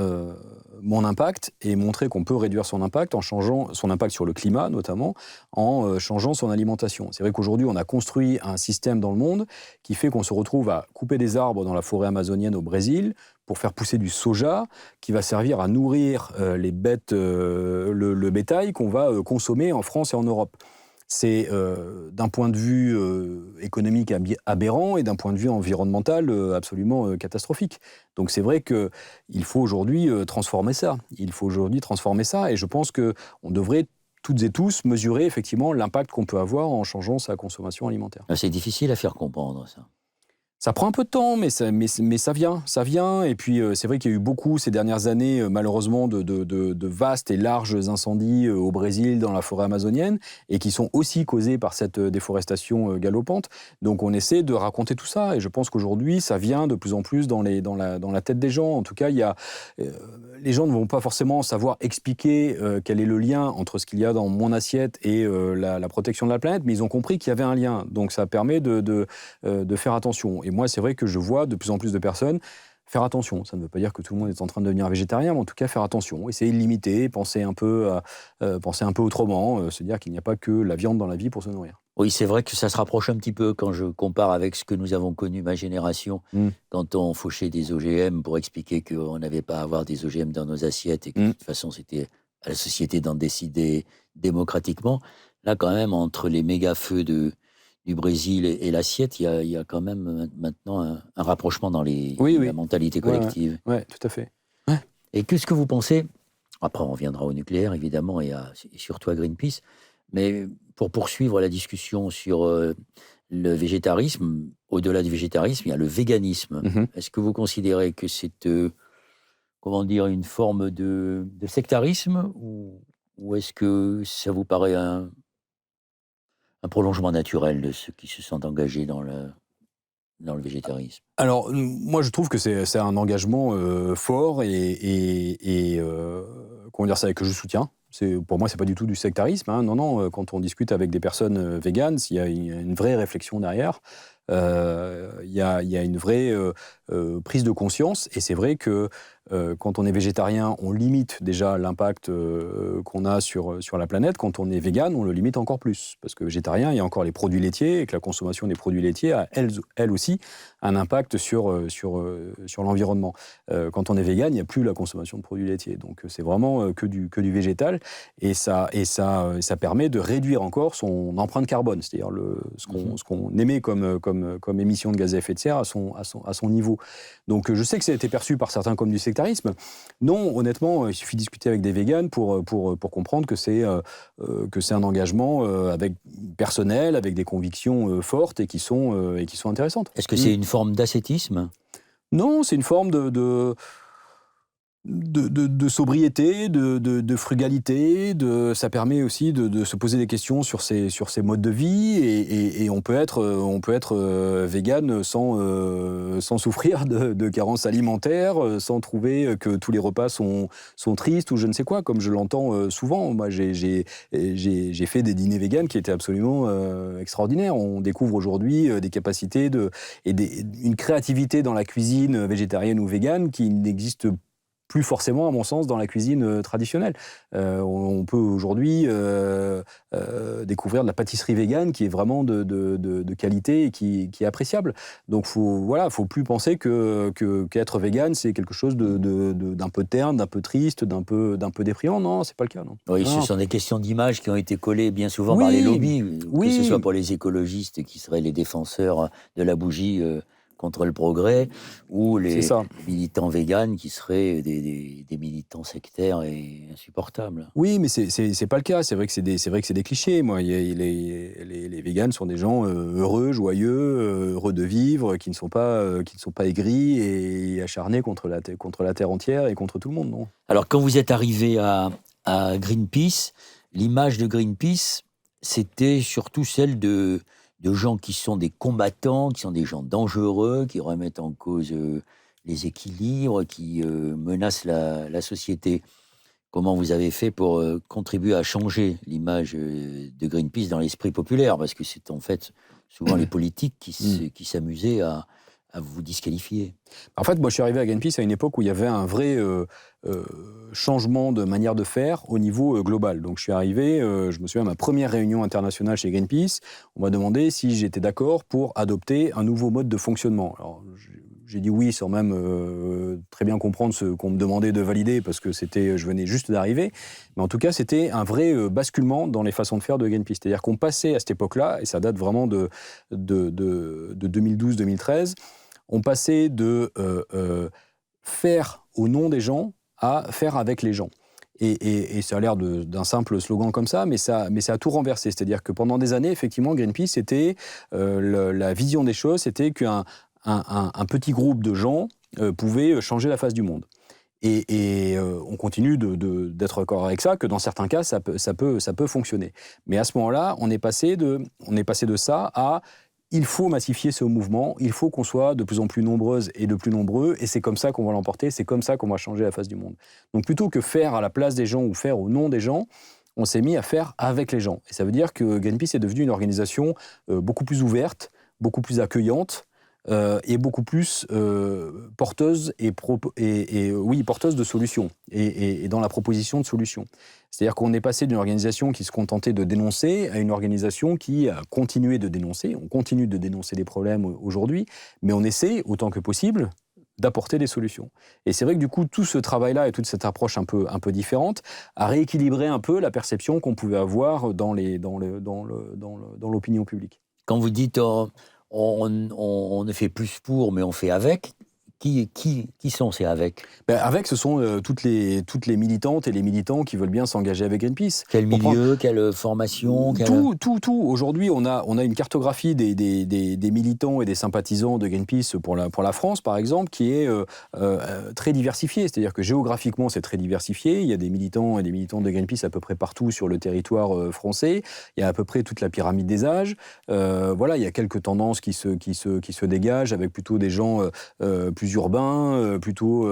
mon impact et montrer qu'on peut réduire son impact en changeant son impact sur le climat notamment, en changeant son alimentation. C'est vrai qu'aujourd'hui, on a construit un système dans le monde qui fait qu'on se retrouve à couper des arbres dans la forêt amazonienne au Brésil pour faire pousser du soja qui va servir à nourrir les bêtes, le bétail qu'on va consommer en France et en Europe. C'est d'un point de vue économique aberrant et d'un point de vue environnemental absolument catastrophique. Donc c'est vrai qu'il faut aujourd'hui transformer ça. Il faut aujourd'hui transformer ça et je pense qu'on devrait toutes et tous mesurer effectivement l'impact qu'on peut avoir en changeant sa consommation alimentaire. C'est difficile à faire comprendre, ça. Ça prend un peu de temps, mais ça vient. Et puis, c'est vrai qu'il y a eu beaucoup ces dernières années, malheureusement, de vastes et larges incendies au Brésil, dans la forêt amazonienne, et qui sont aussi causés par cette déforestation galopante. Donc, on essaie de raconter tout ça. Et je pense qu'aujourd'hui, ça vient de plus en plus dans la tête des gens. En tout cas, les gens ne vont pas forcément savoir expliquer quel est le lien entre ce qu'il y a dans mon assiette et la protection de la planète, mais ils ont compris qu'il y avait un lien. Donc, ça permet de faire attention. Et moi, c'est vrai que je vois de plus en plus de personnes faire attention. Ça ne veut pas dire que tout le monde est en train de devenir végétarien, mais en tout cas faire attention, essayer de limiter, penser un peu autrement, se dire qu'il n'y a pas que la viande dans la vie pour se nourrir. Oui, c'est vrai que ça se rapproche un petit peu quand je compare avec ce que nous avons connu, ma génération, quand on fauchait des OGM pour expliquer qu'on n'avait pas à avoir des OGM dans nos assiettes et que de toute façon, c'était à la société d'en décider démocratiquement. Là, quand même, entre les méga-feux du Brésil et l'assiette, il y a quand même maintenant un rapprochement dans la mentalité collective. Oui, tout à fait. Et qu'est-ce que vous pensez, après on reviendra au nucléaire évidemment et surtout à Greenpeace, mais pour poursuivre la discussion sur le végétarisme, au-delà du végétarisme, il y a le véganisme. Est-ce que vous considérez que c'est une forme de sectarisme ou est-ce que ça vous paraît un prolongement naturel de ceux qui se sont engagés dans le végétarisme? Alors, moi, je trouve que c'est un engagement fort et comment dire ça, que je soutiens. Pour moi, c'est pas du tout du sectarisme. Non, quand on discute avec des personnes véganes, il y a une vraie réflexion derrière. Il y a une vraie prise de conscience. Et c'est vrai que quand on est végétarien, on limite déjà l'impact qu'on a sur la planète. Quand on est végane, on le limite encore plus. Parce que végétarien, il y a encore les produits laitiers et que la consommation des produits laitiers a, elle aussi, un impact sur l'environnement. Quand on est végane, il n'y a plus la consommation de produits laitiers. Donc c'est vraiment que du végétal. Et ça permet de réduire encore son empreinte carbone, c'est-à-dire ce qu'on émet comme émission de gaz à effet de serre à son niveau. Donc je sais que ça a été perçu par certains comme du sectarisme. Non, honnêtement, il suffit de discuter avec des véganes pour comprendre que c'est un engagement personnel, avec des convictions fortes et qui sont intéressantes. Est-ce que c'est une forme d'ascétisme ? Non, c'est une forme de sobriété, de frugalité, ça permet aussi de se poser des questions sur ses modes de vie et on peut être végane sans souffrir de carences alimentaires, sans trouver que tous les repas sont tristes ou je ne sais quoi, comme je l'entends souvent. Moi, j'ai fait des dîners véganes qui étaient absolument extraordinaires. On découvre aujourd'hui des capacités une créativité dans la cuisine végétarienne ou végane qui n'existe plus forcément, à mon sens, dans la cuisine traditionnelle. On peut aujourd'hui découvrir de la pâtisserie végane qui est vraiment de qualité et qui est appréciable. Donc, faut plus penser qu'être végane, c'est quelque chose d'un peu terne, d'un peu triste, d'un peu déprimant. Non, c'est pas le cas. Non. Oui, ce sont des questions d'image qui ont été collées bien souvent par les lobbies, que ce soit pour les écologistes qui seraient les défenseurs de la bougie contre le progrès, ou les militants véganes qui seraient des militants sectaires et insupportables. Oui, mais c'est pas le cas. C'est vrai que c'est des clichés. Moi, les véganes sont des gens heureux, joyeux, heureux de vivre, qui ne sont pas aigris et acharnés contre la terre entière et contre tout le monde. Non. Alors, quand vous êtes arrivé à Greenpeace, l'image de Greenpeace, c'était surtout celle de gens qui sont des combattants, qui sont des gens dangereux, qui remettent en cause les équilibres, qui menacent la société. Comment vous avez fait pour contribuer à changer l'image de Greenpeace dans l'esprit populaire ? Parce que c'est en fait souvent les politiques qui s'amusaient à à vous disqualifier. En fait, moi, je suis arrivé à Greenpeace à une époque où il y avait un vrai changement de manière de faire au niveau global. Donc, je suis arrivé, je me souviens, à ma première réunion internationale chez Greenpeace, on m'a demandé si j'étais d'accord pour adopter un nouveau mode de fonctionnement. Alors, j'ai dit oui, sans même très bien comprendre ce qu'on me demandait de valider, parce que je venais juste d'arriver. Mais en tout cas, c'était un vrai basculement dans les façons de faire de Greenpeace. C'est-à-dire qu'on passait à cette époque-là, et ça date vraiment de 2012-2013, on passait de faire au nom des gens à faire avec les gens. Et ça a l'air d'un simple slogan comme ça, mais ça a tout renversé. C'est-à-dire que pendant des années, effectivement, Greenpeace, c'était la vision des choses, c'était qu'un petit groupe de gens pouvait changer la face du monde. Et on continue d'être d'accord avec ça, que dans certains cas, ça peut fonctionner. Mais à ce moment-là, on est passé de ça à il faut massifier ce mouvement, il faut qu'on soit de plus en plus nombreuses et de plus nombreux, et c'est comme ça qu'on va l'emporter, c'est comme ça qu'on va changer la face du monde. Donc plutôt que faire à la place des gens ou faire au nom des gens, on s'est mis à faire avec les gens. Et ça veut dire que Greenpeace est devenue une organisation beaucoup plus ouverte, beaucoup plus accueillante, et beaucoup plus porteuse porteuse de solutions et dans la proposition de solutions. C'est-à-dire qu'on est passé d'une organisation qui se contentait de dénoncer à une organisation qui a continué de dénoncer. On continue de dénoncer des problèmes aujourd'hui, mais on essaie, autant que possible, d'apporter des solutions. Et c'est vrai que du coup, tout ce travail-là et toute cette approche un peu différente a rééquilibré un peu la perception qu'on pouvait avoir dans l'opinion publique. Quand vous dites on ne fait plus pour, mais on fait avec, qui sont ces avec? Avec, ce sont toutes les militantes et les militants qui veulent bien s'engager avec Greenpeace. Quel milieu, quelle formation Tout. Aujourd'hui, on a une cartographie des militants et des sympathisants de Greenpeace pour la France, par exemple, qui est très diversifiée. C'est-à-dire que géographiquement, c'est très diversifié. Il y a des militants et des militantes de Greenpeace à peu près partout sur le territoire français. Il y a à peu près toute la pyramide des âges. Voilà, il y a quelques tendances qui se dégagent, avec plutôt des gens plus urbains, plutôt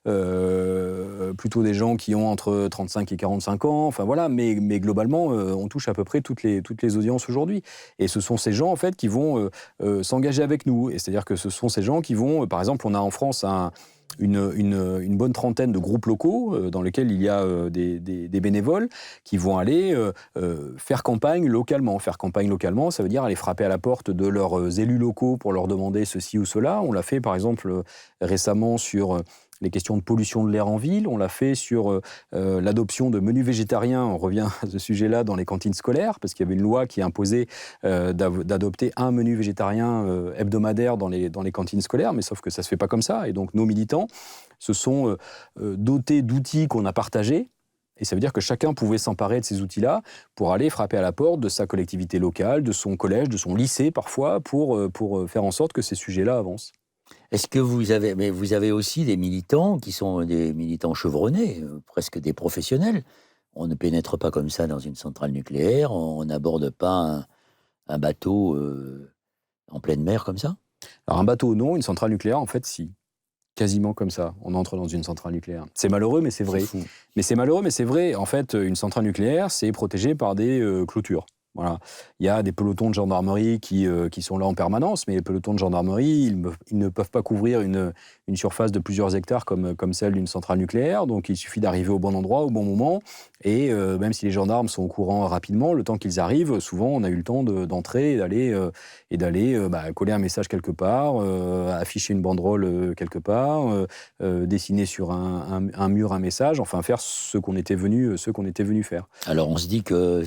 des gens qui ont entre 35 et 45 ans, enfin voilà, mais globalement, on touche à peu près toutes les audiences aujourd'hui. Et ce sont ces gens, en fait, qui vont s'engager avec nous. Et c'est-à-dire que ce sont ces gens qui vont, par exemple, on a en France une bonne trentaine de groupes locaux dans lesquels il y a des bénévoles qui vont aller faire campagne localement. Faire campagne localement, ça veut dire aller frapper à la porte de leurs élus locaux pour leur demander ceci ou cela. On l'a fait, par exemple, récemment sur les questions de pollution de l'air en ville. On l'a fait sur l'adoption de menus végétariens. On revient à ce sujet-là dans les cantines scolaires, parce qu'il y avait une loi qui imposait d'adopter un menu végétarien hebdomadaire dans les cantines scolaires, mais sauf que ça ne se fait pas comme ça. Et donc nos militants se sont dotés d'outils qu'on a partagés. Et ça veut dire que chacun pouvait s'emparer de ces outils-là pour aller frapper à la porte de sa collectivité locale, de son collège, de son lycée parfois, pour faire en sorte que ces sujets-là avancent. Est-ce que vous avez aussi des militants qui sont des militants chevronnés, presque des professionnels? On ne pénètre pas comme ça dans une centrale nucléaire, on n'aborde pas un bateau en pleine mer comme ça? Alors un bateau, non. Une centrale nucléaire, en fait, si. Quasiment comme ça, on entre dans une centrale nucléaire. C'est malheureux, mais c'est vrai. C'est malheureux, mais c'est vrai. En fait, une centrale nucléaire, c'est protégé par des clôtures. Voilà. Il y a des pelotons de gendarmerie qui sont là en permanence, mais les pelotons de gendarmerie, ils ne peuvent pas couvrir une surface de plusieurs hectares comme celle d'une centrale nucléaire. Donc il suffit d'arriver au bon endroit, au bon moment. Et même si les gendarmes sont au courant rapidement, le temps qu'ils arrivent, souvent on a eu le temps d'entrer et d'aller coller un message quelque part, afficher une banderole quelque part, dessiner sur un mur un message, enfin faire ce qu'on était venu faire. Alors on se dit que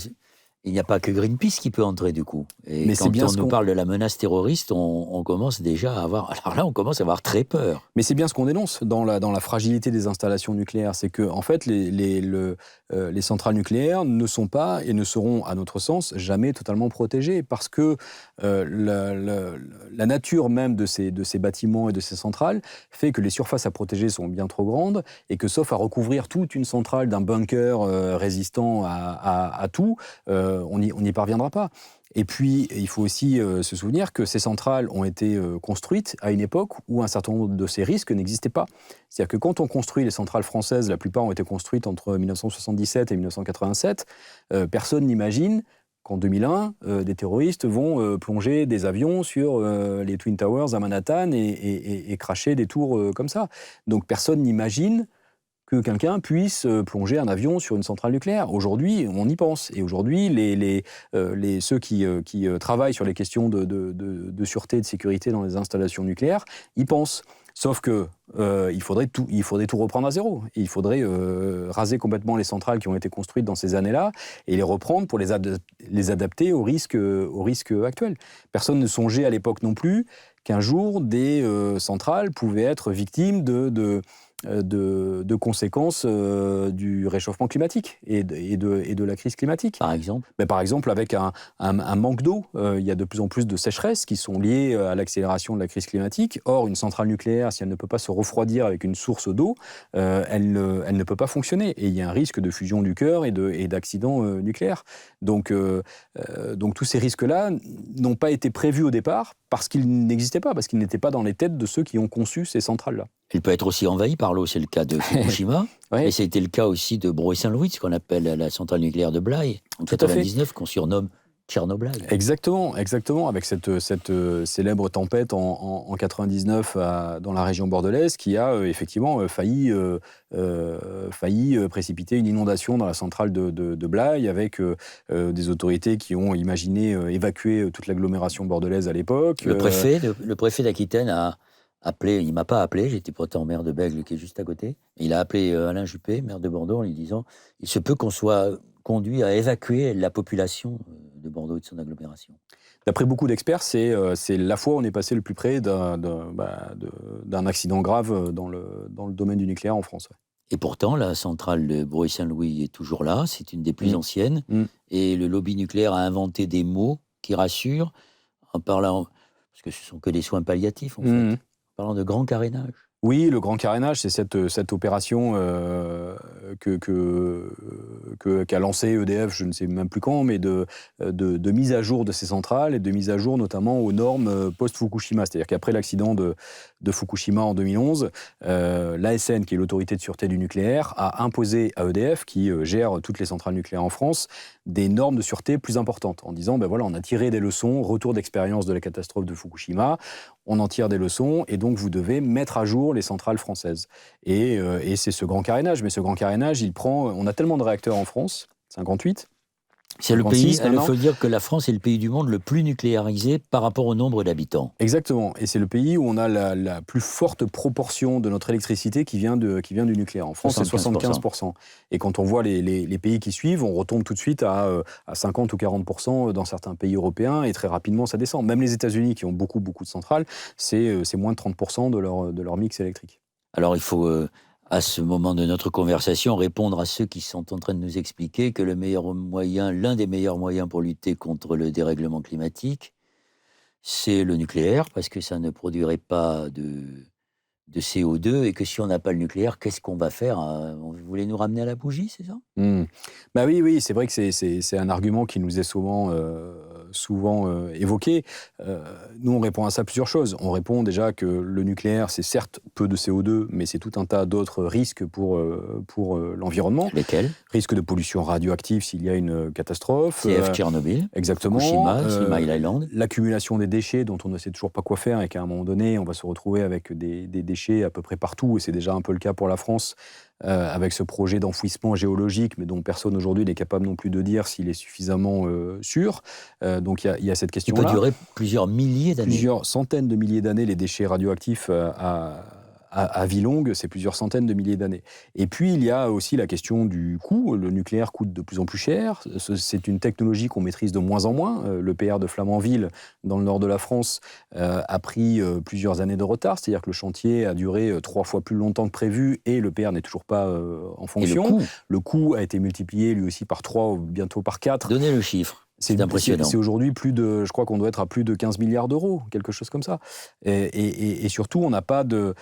il n'y a pas que Greenpeace qui peut entrer du coup. Et mais quand on nous parle de la menace terroriste, on commence déjà à avoir... Alors là, on commence à avoir très peur. Mais c'est bien ce qu'on dénonce dans la fragilité des installations nucléaires. C'est que, en fait, les centrales nucléaires ne sont pas et ne seront, à notre sens, jamais totalement protégées. Parce que la nature même de ces bâtiments et de ces centrales fait que les surfaces à protéger sont bien trop grandes et que, sauf à recouvrir toute une centrale d'un bunker résistant à tout, on n'y parviendra pas. Et puis, il faut aussi se souvenir que ces centrales ont été construites à une époque où un certain nombre de ces risques n'existaient pas. C'est-à-dire que quand on construit les centrales françaises, la plupart ont été construites entre 1977 et 1987, personne n'imagine qu'en 2001, des terroristes vont plonger des avions sur les Twin Towers à Manhattan et cracher des tours comme ça. Donc personne n'imagine que quelqu'un puisse plonger un avion sur une centrale nucléaire. Aujourd'hui, on y pense. Et aujourd'hui, ceux qui travaillent sur les questions de sûreté et de sécurité dans les installations nucléaires y pensent. Sauf que il faudrait tout reprendre à zéro. Il faudrait raser complètement les centrales qui ont été construites dans ces années-là et les reprendre pour les adapter aux risques actuels. Personne ne songeait à l'époque non plus qu'un jour des centrales pouvaient être victimes de conséquences du réchauffement climatique et de la crise climatique. Par exemple ? Par exemple, avec un manque d'eau, il y a de plus en plus de sécheresses qui sont liées à l'accélération de la crise climatique. Or, une centrale nucléaire, si elle ne peut pas se refroidir avec une source d'eau, elle ne peut pas fonctionner. Et il y a un risque de fusion du cœur et d'accident nucléaire. Donc tous ces risques-là n'ont pas été prévus au départ parce qu'ils n'existaient pas, parce qu'ils n'étaient pas dans les têtes de ceux qui ont conçu ces centrales-là. Elle peut être aussi envahie par l'eau, c'est le cas de Fukushima, Ouais. et ça a été le cas aussi de Bruay-Saint-Louis, ce qu'on appelle la centrale nucléaire de Blaye, en Tout à fait. 1999, qu'on surnomme Tchernobyl. Exactement, avec cette célèbre tempête en 99 dans la région bordelaise qui a effectivement failli précipiter une inondation dans la centrale de Blaye avec des autorités qui ont imaginé évacuer toute l'agglomération bordelaise à l'époque. Le préfet d'Aquitaine a appelé, il ne m'a pas appelé, j'étais pourtant maire de Bègles qui est juste à côté, il a appelé Alain Juppé, maire de Bordeaux, en lui disant « Il se peut qu'on soit conduit à évacuer la population de Bordeaux et de son agglomération. » D'après beaucoup d'experts, c'est la fois où on est passé le plus près d'un accident grave dans le domaine du nucléaire en France. Ouais. Et pourtant, la centrale de Bruay-Saint-Louis est toujours là, c'est une des plus anciennes, et le lobby nucléaire a inventé des mots qui rassurent, en parlant, parce que ce ne sont que des soins palliatifs en fait, en parlant de grand carénage. Oui, le grand carénage, c'est cette opération qu'a lancée EDF, je ne sais même plus quand, mais de mise à jour de ces centrales et de mise à jour notamment aux normes post-Fukushima. C'est-à-dire qu'après l'accident de Fukushima en 2011, l'ASN, qui est l'autorité de sûreté du nucléaire, a imposé à EDF, qui gère toutes les centrales nucléaires en France, des normes de sûreté plus importantes, en disant, on a tiré des leçons, retour d'expérience de la catastrophe de Fukushima, on en tire des leçons, et donc vous devez mettre à jour les centrales françaises. Et c'est ce grand carénage. Mais ce grand carénage, on a tellement de réacteurs en France, 58. C'est le pays, il faut dire que la France est le pays du monde le plus nucléarisé par rapport au nombre d'habitants. Exactement. Et c'est le pays où on a la plus forte proportion de notre électricité qui vient du nucléaire. En France, c'est 75%. Et quand on voit les pays qui suivent, on retombe tout de suite à 50 ou 40% dans certains pays européens, et très rapidement, ça descend. Même les États-Unis, qui ont beaucoup de centrales, c'est moins de 30% de leur mix électrique. Alors, il faut... à ce moment de notre conversation, répondre à ceux qui sont en train de nous expliquer que l'un des meilleurs moyens pour lutter contre le dérèglement climatique, c'est le nucléaire, parce que ça ne produirait pas de CO2, et que si on n'a pas le nucléaire, qu'est-ce qu'on va faire ? Vous voulez nous ramener à la bougie, c'est ça ? Oui, c'est vrai que c'est un argument qui nous est souvent évoqué. Nous, on répond à ça plusieurs choses. On répond déjà que le nucléaire, c'est certes peu de CO2, mais c'est tout un tas d'autres risques pour l'environnement. Lesquels ? Risque de pollution radioactive s'il y a une catastrophe. CF Tchernobyl, exactement. Fukushima, 3 Mile Island. L'accumulation des déchets dont on ne sait toujours pas quoi faire, et qu'à un moment donné, on va se retrouver avec des déchets à peu près partout, et c'est déjà un peu le cas pour la France, avec ce projet d'enfouissement géologique, mais dont personne aujourd'hui n'est capable non plus de dire s'il est suffisamment sûr. Donc il y a cette question-là. Il peut durer plusieurs milliers d'années. Plusieurs centaines de milliers d'années, les déchets radioactifs à vie longue, c'est plusieurs centaines de milliers d'années. Et puis, il y a aussi la question du coût. Le nucléaire coûte de plus en plus cher. C'est une technologie qu'on maîtrise de moins en moins. L'EPR de Flamanville, dans le nord de la France, a pris plusieurs années de retard. C'est-à-dire que le chantier a duré 3 fois plus longtemps que prévu, et l'EPR n'est toujours pas en fonction. Et le coût a été multiplié, lui aussi, par 3 ou bientôt par 4. Donnez le chiffre. C'est impressionnant. C'est aujourd'hui je crois qu'on doit être à plus de 15 milliards d'euros, quelque chose comme ça. Et surtout, on n'a pas de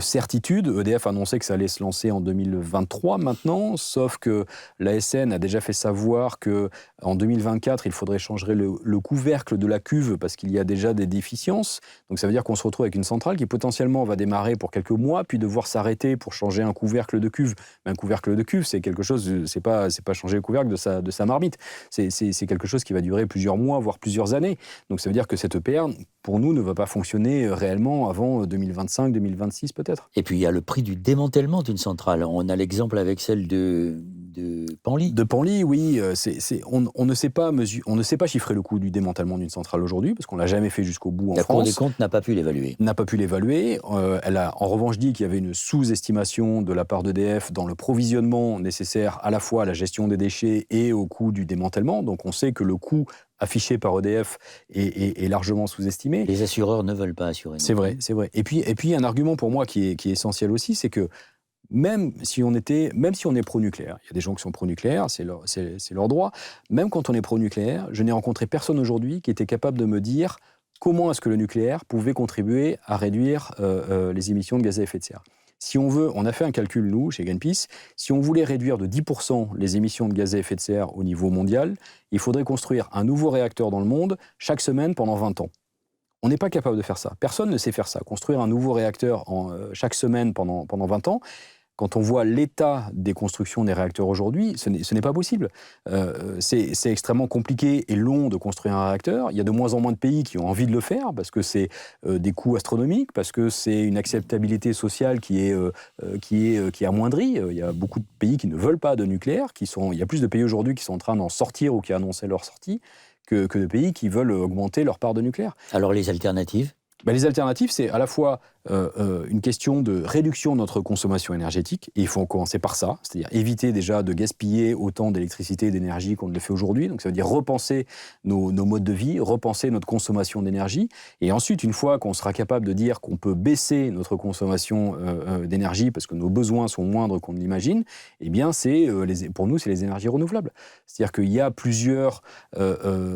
certitude. EDF a annoncé que ça allait se lancer en 2023 maintenant, sauf que l'ASN a déjà fait savoir qu'en 2024, il faudrait changer le couvercle de la cuve parce qu'il y a déjà des déficiences. Donc ça veut dire qu'on se retrouve avec une centrale qui potentiellement va démarrer pour quelques mois, puis devoir s'arrêter pour changer un couvercle de cuve. Mais un couvercle de cuve, c'est quelque chose, c'est pas changer le couvercle de sa marmite. C'est quelque chose chose qui va durer plusieurs mois, voire plusieurs années. Donc ça veut dire que cette EPR, pour nous, ne va pas fonctionner réellement avant 2025-2026 peut-être. Et puis il y a le prix du démantèlement d'une centrale. On a l'exemple avec celle de Penly. De Penly, oui. On ne sait pas chiffrer le coût du démantèlement d'une centrale aujourd'hui, parce qu'on ne l'a jamais fait jusqu'au bout en La France. Cour des comptes n'a pas pu l'évaluer. Elle a en revanche dit qu'il y avait une sous-estimation de la part d'EDF dans le provisionnement nécessaire à la fois à la gestion des déchets et au coût du démantèlement. Donc on sait que le coût affiché par EDF est largement sous-estimé. Les assureurs ne veulent pas assurer. C'est vrai. Et puis un argument pour moi qui est essentiel aussi, c'est que même si on est pro-nucléaire, il y a des gens qui sont pro-nucléaire, c'est leur droit, même quand on est pro-nucléaire, je n'ai rencontré personne aujourd'hui qui était capable de me dire comment est-ce que le nucléaire pouvait contribuer à réduire les émissions de gaz à effet de serre. Si on veut, on a fait un calcul, nous, chez Greenpeace, si on voulait réduire de 10% les émissions de gaz à effet de serre au niveau mondial, il faudrait construire un nouveau réacteur dans le monde chaque semaine pendant 20 ans. On n'est pas capable de faire ça. Personne ne sait faire ça. Construire un nouveau réacteur chaque semaine pendant 20 ans, quand on voit l'état des constructions des réacteurs aujourd'hui, ce n'est pas possible. C'est extrêmement compliqué et long de construire un réacteur. Il y a de moins en moins de pays qui ont envie de le faire parce que c'est des coûts astronomiques, parce que c'est une acceptabilité sociale qui est amoindrie. Il y a beaucoup de pays qui ne veulent pas de nucléaire. Il y a plus de pays aujourd'hui qui sont en train d'en sortir ou qui annoncent leur sortie que de pays qui veulent augmenter leur part de nucléaire. Alors les alternatives ? Les alternatives, c'est à la fois une question de réduction de notre consommation énergétique, et il faut commencer par ça, c'est-à-dire éviter déjà de gaspiller autant d'électricité et d'énergie qu'on ne le fait aujourd'hui, donc ça veut dire repenser nos modes de vie, repenser notre consommation d'énergie, et ensuite, une fois qu'on sera capable de dire qu'on peut baisser notre consommation d'énergie parce que nos besoins sont moindres qu'on ne l'imagine, eh bien, pour nous, c'est les énergies renouvelables. C'est-à-dire qu'il y a plusieurs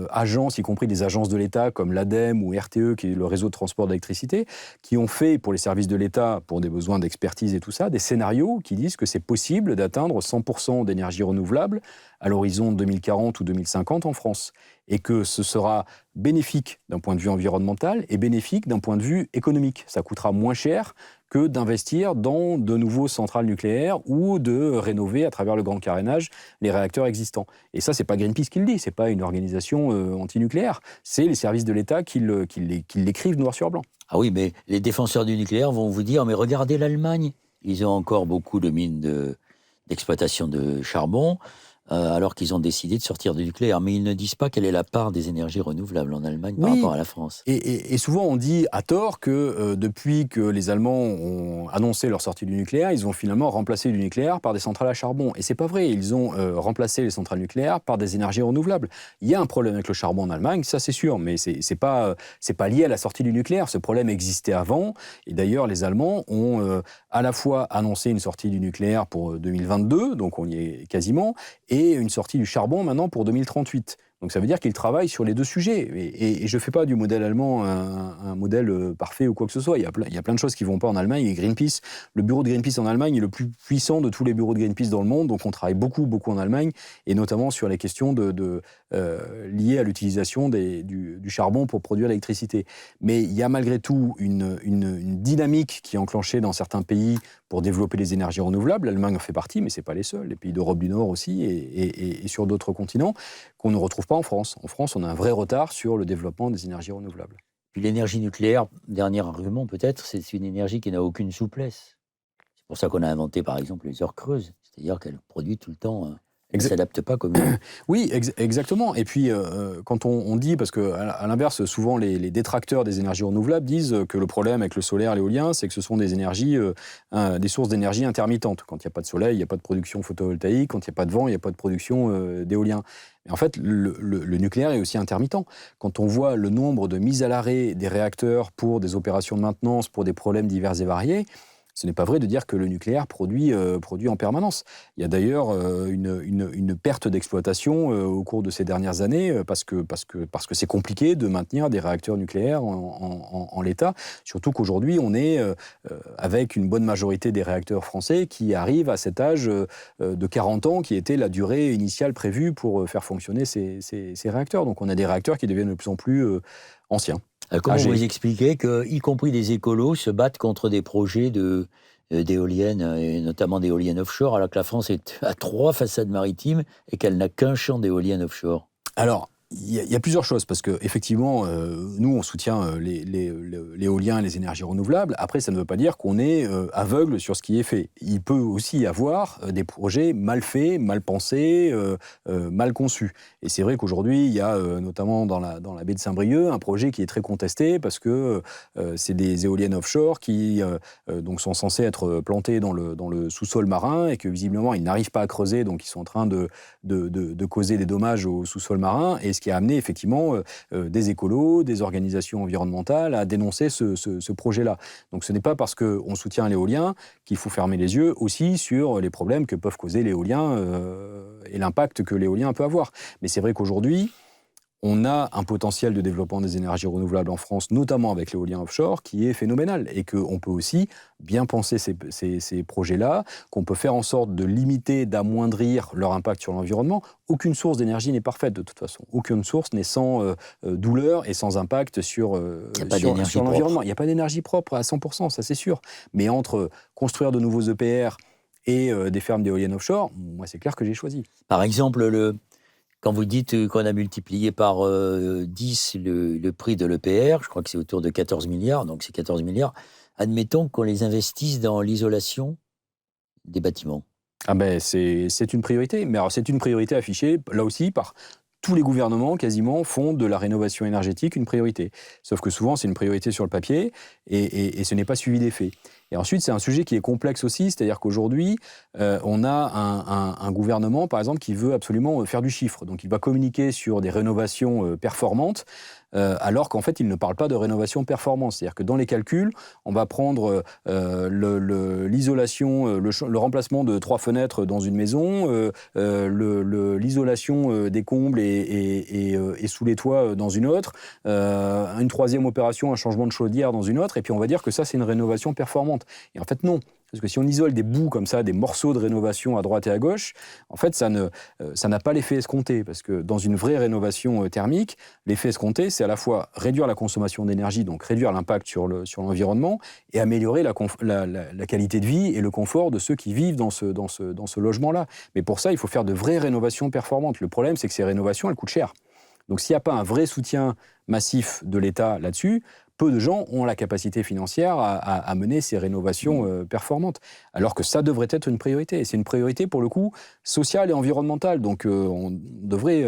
agences, y compris des agences de l'État comme l'ADEME ou RTE, qui est le réseau de transport d'électricité, qui ont fait pour les services de l'État, pour des besoins d'expertise et tout ça, des scénarios qui disent que c'est possible d'atteindre 100% d'énergie renouvelable à l'horizon 2040 ou 2050 en France. Et que ce sera bénéfique d'un point de vue environnemental et bénéfique d'un point de vue économique. Ça coûtera moins cher que d'investir dans de nouveaux centrales nucléaires ou de rénover à travers le grand carénage les réacteurs existants. Et ça, c'est pas Greenpeace qui le dit, c'est pas une organisation anti-nucléaire, c'est les services de l'État qui l'écrivent noir sur blanc. Ah oui, mais les défenseurs du nucléaire vont vous dire, mais regardez l'Allemagne, ils ont encore beaucoup de mines d'exploitation de charbon, alors qu'ils ont décidé de sortir du nucléaire. Mais ils ne disent pas quelle est la part des énergies renouvelables en Allemagne par rapport à la France. Et souvent, on dit à tort que depuis que les Allemands ont annoncé leur sortie du nucléaire, ils ont finalement remplacé du nucléaire par des centrales à charbon. Et c'est pas vrai, ils ont remplacé les centrales nucléaires par des énergies renouvelables. Il y a un problème avec le charbon en Allemagne, ça c'est sûr, mais c'est pas lié à la sortie du nucléaire. Ce problème existait avant. Et d'ailleurs, les Allemands ont à la fois annoncé une sortie du nucléaire pour 2022, donc on y est quasiment, et une sortie du charbon maintenant pour 2038. Donc ça veut dire qu'ils travaillent sur les deux sujets. Et je ne fais pas du modèle allemand un modèle parfait ou quoi que ce soit. Il y a plein de choses qui ne vont pas en Allemagne. Et Greenpeace, le bureau de Greenpeace en Allemagne est le plus puissant de tous les bureaux de Greenpeace dans le monde. Donc on travaille beaucoup en Allemagne, et notamment sur les questions liées à l'utilisation du charbon pour produire l'électricité. Mais il y a malgré tout une dynamique qui est enclenchée dans certains pays pour développer les énergies renouvelables. L'Allemagne en fait partie, mais ce n'est pas les seuls. Les pays d'Europe du Nord aussi, et sur d'autres continents, qu'on ne retrouve pas en France. En France, on a un vrai retard sur le développement des énergies renouvelables. Puis l'énergie nucléaire, dernier argument peut-être, c'est une énergie qui n'a aucune souplesse. C'est pour ça qu'on a inventé par exemple les heures creuses, c'est-à-dire qu'elle produit tout le temps... Elle ne s'adapte pas comme... Oui, exactement. Et puis, quand on dit, parce qu'à l'inverse, souvent les détracteurs des énergies renouvelables disent que le problème avec le solaire, l'éolien, c'est que ce sont des sources d'énergie intermittentes. Quand il n'y a pas de soleil, il n'y a pas de production photovoltaïque. Quand il n'y a pas de vent, il n'y a pas de production d'éolien. Mais en fait, le nucléaire est aussi intermittent. Quand on voit le nombre de mises à l'arrêt des réacteurs pour des opérations de maintenance, pour des problèmes divers et variés, ce n'est pas vrai de dire que le nucléaire produit en permanence. Il y a d'ailleurs une perte d'exploitation au cours de ces dernières années parce que c'est compliqué de maintenir des réacteurs nucléaires en l'état. Surtout qu'aujourd'hui, on est avec une bonne majorité des réacteurs français qui arrivent à cet âge de 40 ans qui était la durée initiale prévue pour faire fonctionner ces réacteurs. Donc on a des réacteurs qui deviennent de plus en plus anciens. Comment vous expliquez qu'y compris des écolos se battent contre des projets d'éoliennes, et notamment d'éoliennes offshore, alors que la France a 3 façades maritimes et qu'elle n'a qu'un champ d'éoliennes offshore? Alors, Il y a plusieurs choses, parce qu'effectivement, nous, on soutient l'éolien et les énergies renouvelables. Après, ça ne veut pas dire qu'on est aveugle sur ce qui est fait. Il peut aussi y avoir des projets mal faits, mal pensés, mal conçus. Et c'est vrai qu'aujourd'hui, il y a notamment dans la baie de Saint-Brieuc un projet qui est très contesté, parce que c'est des éoliennes offshore qui donc sont censées être plantées dans le sous-sol marin, et que visiblement, ils n'arrivent pas à creuser, donc ils sont en train de causer des dommages au sous-sol marin. Et ce qui a amené effectivement des écolos, des organisations environnementales à dénoncer ce projet-là. Donc ce n'est pas parce qu'on soutient l'éolien qu'il faut fermer les yeux aussi sur les problèmes que peuvent causer l'éolien et l'impact que l'éolien peut avoir. Mais c'est vrai qu'aujourd'hui, on a un potentiel de développement des énergies renouvelables en France, notamment avec l'éolien offshore, qui est phénoménal. Et qu'on peut aussi bien penser ces projets-là, qu'on peut faire en sorte de limiter, d'amoindrir leur impact sur l'environnement. Aucune source d'énergie n'est parfaite, de toute façon. Aucune source n'est sans douleur et sans impact sur l'environnement. Il n'y a pas d'énergie propre à 100%, ça c'est sûr. Mais entre construire de nouveaux EPR et des fermes d'éoliennes offshore, moi c'est clair que j'ai choisi. Par exemple, quand vous dites qu'on a multiplié par 10 le prix de l'EPR, je crois que c'est autour de 14 milliards, donc c'est 14 milliards, admettons qu'on les investisse dans l'isolation des bâtiments. Ah ben c'est une priorité, mais alors c'est une priorité affichée, là aussi, par tous les gouvernements quasiment font de la rénovation énergétique une priorité. Sauf que souvent c'est une priorité sur le papier et ce n'est pas suivi des faits. Et ensuite, c'est un sujet qui est complexe aussi, c'est-à-dire qu'aujourd'hui, on a un gouvernement, par exemple, qui veut absolument faire du chiffre. Donc, il va communiquer sur des rénovations performantes, alors qu'en fait, il ne parle pas de rénovation performante. C'est-à-dire que dans les calculs, on va prendre l'isolation, le remplacement de 3 fenêtres dans une maison, l'isolation des combles et sous les toits dans une autre, une troisième opération, un changement de chaudière dans une autre, et puis on va dire que ça, c'est une rénovation performante. Et en fait, non. Parce que si on isole des bouts comme ça, des morceaux de rénovation à droite et à gauche, en fait, ça n'a pas l'effet escompté. Parce que dans une vraie rénovation thermique, l'effet escompté, c'est à la fois réduire la consommation d'énergie, donc réduire l'impact sur l'environnement, et améliorer la qualité de vie et le confort de ceux qui vivent dans ce logement-là. Mais pour ça, il faut faire de vraies rénovations performantes. Le problème, c'est que ces rénovations, elles coûtent cher. Donc s'il n'y a pas un vrai soutien massif de l'État là-dessus, peu de gens ont la capacité financière à mener ces rénovations performantes. Alors que ça devrait être une priorité. Et c'est une priorité, pour le coup, sociale et environnementale. Donc on devrait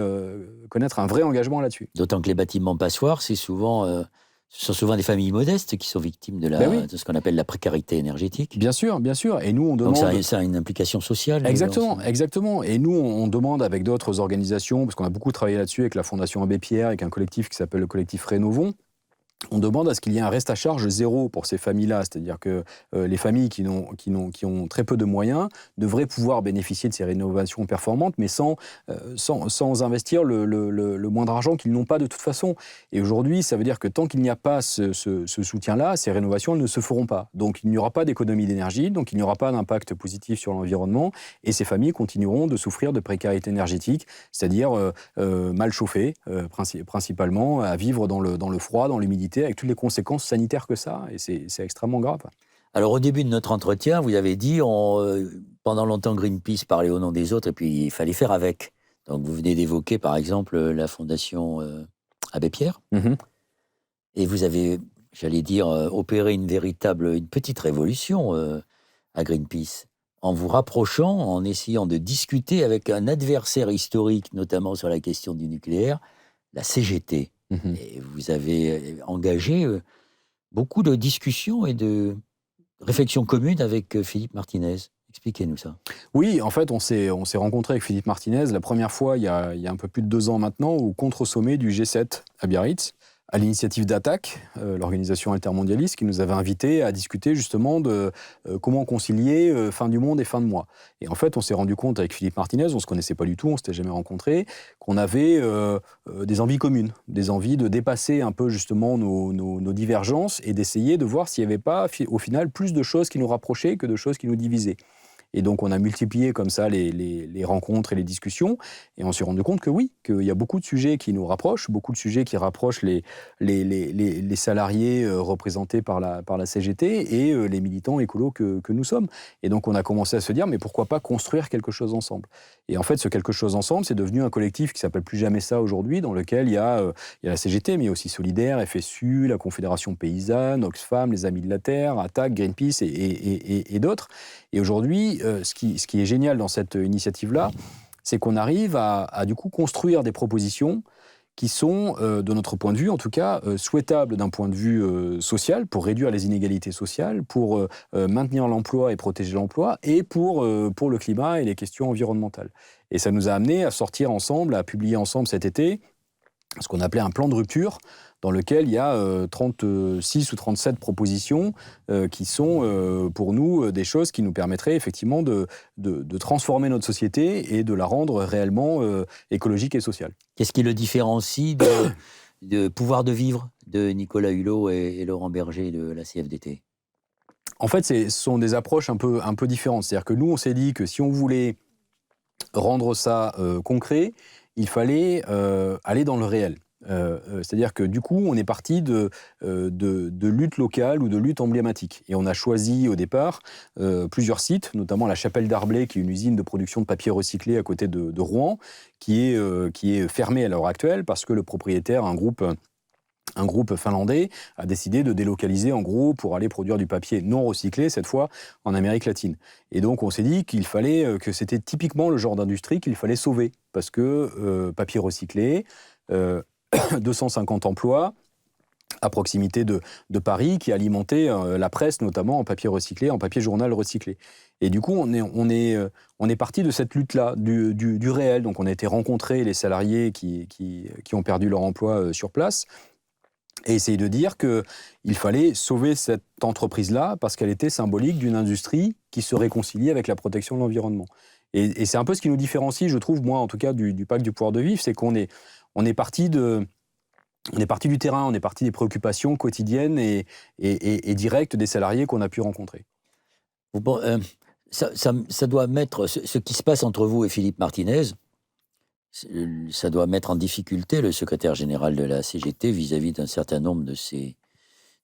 connaître un vrai engagement là-dessus. D'autant que les bâtiments passoires, ce sont souvent des familles modestes qui sont victimes de ce qu'on appelle la précarité énergétique. Bien sûr, bien sûr. Et nous, on demande... Donc ça a une implication sociale. Exactement. Et nous, on demande avec d'autres organisations, parce qu'on a beaucoup travaillé là-dessus avec la Fondation Abbé Pierre, avec un collectif qui s'appelle le collectif Rénovons, on demande à ce qu'il y ait un reste à charge zéro pour ces familles-là. C'est-à-dire que les familles qui ont très peu de moyens devraient pouvoir bénéficier de ces rénovations performantes, mais sans investir le moindre argent qu'ils n'ont pas de toute façon. Et aujourd'hui, ça veut dire que tant qu'il n'y a pas ce soutien-là, ces rénovations elles ne se feront pas. Donc il n'y aura pas d'économie d'énergie, donc il n'y aura pas d'impact positif sur l'environnement, et ces familles continueront de souffrir de précarité énergétique, c'est-à-dire mal chauffées, principalement, à vivre dans le froid, dans l'humidité, avec toutes les conséquences sanitaires que ça, et c'est extrêmement grave. Alors au début de notre entretien, vous avez dit, pendant longtemps Greenpeace parlait au nom des autres, et puis il fallait faire avec. Donc vous venez d'évoquer par exemple la Fondation Abbé Pierre, et vous avez, j'allais dire, opéré une petite révolution à Greenpeace, en vous rapprochant, en essayant de discuter avec un adversaire historique, notamment sur la question du nucléaire, la CGT. Et vous avez engagé beaucoup de discussions et de réflexions communes avec Philippe Martinez. Expliquez-nous ça. Oui, en fait, on s'est rencontré avec Philippe Martinez la première fois il y a un peu plus de 2 ans maintenant, au contre-sommet du G7 à Biarritz, à l'initiative d'Attac, l'organisation altermondialiste, qui nous avait invités à discuter justement de comment concilier fin du monde et fin de mois. Et en fait, on s'est rendu compte avec Philippe Martinez, on ne se connaissait pas du tout, on ne s'était jamais rencontrés, qu'on avait des envies communes, des envies de dépasser un peu justement nos divergences et d'essayer de voir s'il n'y avait pas, au final, plus de choses qui nous rapprochaient que de choses qui nous divisaient. Et donc, on a multiplié comme ça les rencontres et les discussions. Et on s'est rendu compte que oui, qu'il y a beaucoup de sujets qui nous rapprochent, beaucoup de sujets qui rapprochent les salariés représentés par la CGT et les militants écolos que nous sommes. Et donc, on a commencé à se dire, mais pourquoi pas construire quelque chose ensemble ? Et en fait, ce quelque chose ensemble, c'est devenu un collectif qui s'appelle Plus Jamais Ça aujourd'hui, dans lequel il y a la CGT, mais il y a aussi Solidaire, FSU, la Confédération Paysanne, Oxfam, les Amis de la Terre, Attac, Greenpeace et d'autres. Et aujourd'hui, ce qui est génial dans cette initiative-là, c'est qu'on arrive à du coup construire des propositions qui sont, de notre point de vue en tout cas, souhaitables d'un point de vue social, pour réduire les inégalités sociales, pour maintenir l'emploi et protéger l'emploi, et pour le climat et les questions environnementales. Et ça nous a amené à sortir ensemble, à publier ensemble cet été, ce qu'on appelait un plan de rupture, dans lequel il y a 36 ou 37 propositions qui sont, pour nous, des choses qui nous permettraient effectivement de transformer notre société et de la rendre réellement écologique et sociale. Qu'est-ce qui le différencie de Pouvoir de vivre de Nicolas Hulot et Laurent Berger de la CFDT ? En fait, ce sont des approches un peu différentes. C'est-à-dire que nous, on s'est dit que si on voulait rendre ça concret, il fallait aller dans le réel. C'est-à-dire que du coup, on est parti de luttes locales ou de luttes emblématiques. Et on a choisi au départ plusieurs sites, notamment la Chapelle d'Arblay, qui est une usine de production de papier recyclé à côté de Rouen, qui est fermée à l'heure actuelle parce que le propriétaire, un groupe finlandais, a décidé de délocaliser en gros pour aller produire du papier non recyclé, cette fois en Amérique latine. Et donc on s'est dit que c'était typiquement le genre d'industrie qu'il fallait sauver, parce que papier recyclé, 250 emplois à proximité de Paris qui alimentaient la presse, notamment en papier recyclé, en papier journal recyclé. Et du coup, on est parti de cette lutte-là, du réel. Donc on a été rencontrer les salariés qui ont perdu leur emploi sur place et essayer de dire qu'il fallait sauver cette entreprise-là parce qu'elle était symbolique d'une industrie qui se réconcilie avec la protection de l'environnement. Et c'est un peu ce qui nous différencie, je trouve, moi en tout cas, du pacte du pouvoir de vivre, c'est qu'on est parti du terrain, on est parti des préoccupations quotidiennes et directes des salariés qu'on a pu rencontrer. Bon, ça doit mettre, ce qui se passe entre vous et Philippe Martinez, ça doit mettre en difficulté le secrétaire général de la CGT vis-à-vis d'un certain nombre de ces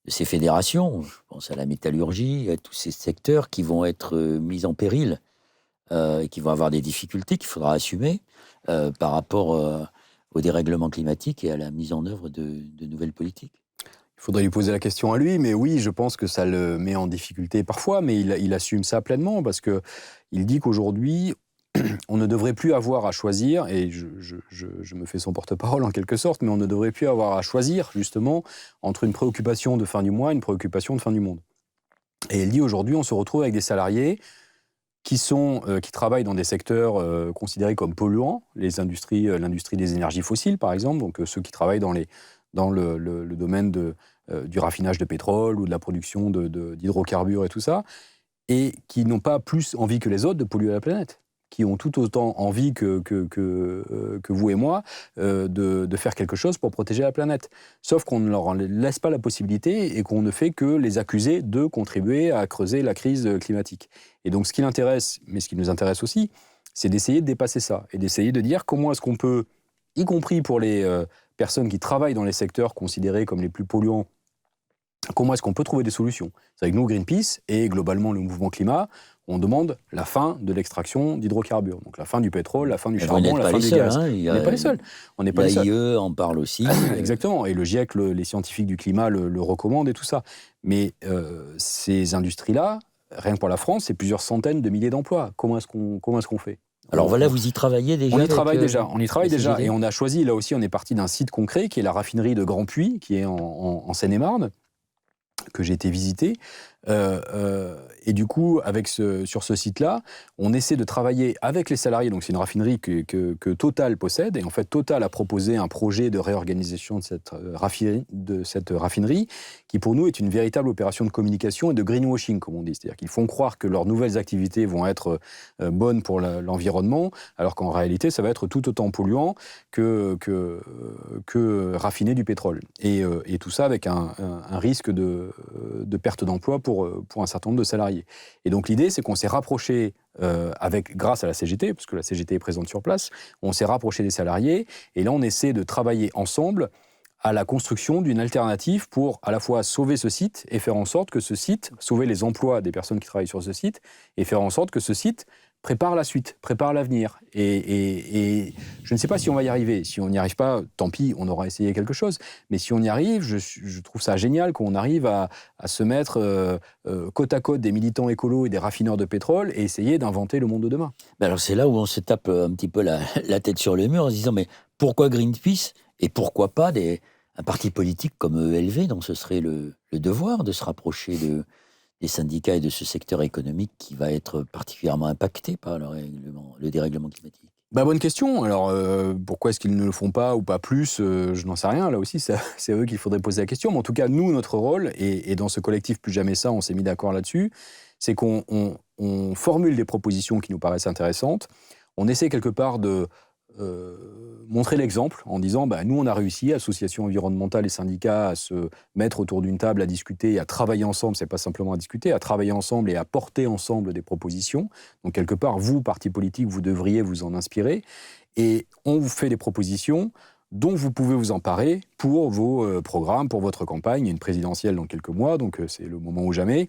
fédérations. Je pense à la métallurgie, à tous ces secteurs qui vont être mis en péril et qui vont avoir des difficultés qu'il faudra assumer par rapport au dérèglement climatique et à la mise en œuvre de nouvelles politiques. Il faudrait lui poser la question à lui, mais oui, je pense que ça le met en difficulté parfois, mais il assume ça pleinement, parce qu'il dit qu'aujourd'hui, on ne devrait plus avoir à choisir, et je me fais son porte-parole en quelque sorte, mais on ne devrait plus avoir à choisir, justement, entre une préoccupation de fin du mois et une préoccupation de fin du monde. Et il dit aujourd'hui, on se retrouve avec des salariés qui travaillent dans des secteurs considérés comme polluants, l'industrie des énergies fossiles, par exemple, donc ceux qui travaillent dans le domaine du raffinage de pétrole ou de la production d'hydrocarbures et tout ça, et qui n'ont pas plus envie que les autres de polluer la planète, qui ont tout autant envie que vous et moi de faire quelque chose pour protéger la planète. Sauf qu'on ne leur laisse pas la possibilité et qu'on ne fait que les accuser de contribuer à creuser la crise climatique. Et donc ce qui l'intéresse, mais ce qui nous intéresse aussi, c'est d'essayer de dépasser ça et d'essayer de dire comment est-ce qu'on peut, y compris pour les personnes qui travaillent dans les secteurs considérés comme les plus polluants, comment est-ce qu'on peut trouver des solutions ? C'est avec nous, Greenpeace, et globalement le mouvement climat, on demande la fin de l'extraction d'hydrocarbures. Donc la fin du pétrole, la fin du charbon, la fin du gaz. On n'est pas les seuls. L'AIE en parle aussi. Exactement. Et le GIEC, les scientifiques du climat le recommandent et tout ça. Mais ces industries-là, rien que pour la France, c'est plusieurs centaines de milliers d'emplois. Comment est-ce qu'on fait ? Alors voilà, vous y travaillez déjà ? On y travaille déjà. Et on a choisi, là aussi, on est parti d'un site concret qui est la raffinerie de Grand Puy, qui est en Seine-et-Marne, que j'ai été visiter. Et du coup, sur ce site-là, on essaie de travailler avec les salariés. Donc c'est une raffinerie que Total possède. Et en fait, Total a proposé un projet de réorganisation de cette raffinerie qui, pour nous, est une véritable opération de communication et de greenwashing, comme on dit. C'est-à-dire qu'ils font croire que leurs nouvelles activités vont être bonnes pour l'environnement, alors qu'en réalité, ça va être tout autant polluant que raffiner du pétrole. Et tout ça avec un risque de perte d'emploi pour pour un certain nombre de salariés. Et donc l'idée, c'est qu'on s'est rapproché, grâce à la CGT, parce que la CGT est présente sur place, on s'est rapproché des salariés, et là on essaie de travailler ensemble à la construction d'une alternative pour à la fois sauver ce site et faire en sorte que ce site, sauver les emplois des personnes qui travaillent sur ce site, et faire en sorte que ce site prépare la suite, prépare l'avenir. Et je ne sais pas si on va y arriver. Si on n'y arrive pas, tant pis, on aura essayé quelque chose. Mais si on y arrive, je trouve ça génial qu'on arrive à se mettre côte à côte des militants écolos et des raffineurs de pétrole et essayer d'inventer le monde de demain. Ben alors c'est là où on se tape un petit peu la tête sur le mur en se disant mais pourquoi Greenpeace et pourquoi pas un parti politique comme ELV, dont ce serait le devoir de se rapprocher des syndicats et de ce secteur économique qui va être particulièrement impacté par le dérèglement climatique. Bonne question. Alors, pourquoi est-ce qu'ils ne le font pas ou pas plus je n'en sais rien. Là aussi, c'est eux qu'il faudrait poser la question. Mais en tout cas, nous, notre rôle, et dans ce collectif Plus Jamais Ça, on s'est mis d'accord là-dessus, c'est qu'on formule des propositions qui nous paraissent intéressantes. On essaie quelque part de montrer l'exemple en disant nous on a réussi, associations environnementales et syndicats, à se mettre autour d'une table, à discuter et à travailler ensemble. C'est pas simplement à discuter, à travailler ensemble et à porter ensemble des propositions. Donc quelque part, vous, partis politiques, vous devriez vous en inspirer, et on vous fait des propositions dont vous pouvez vous emparer pour vos programmes, pour votre campagne. Il y a une présidentielle dans quelques mois, donc c'est le moment ou jamais,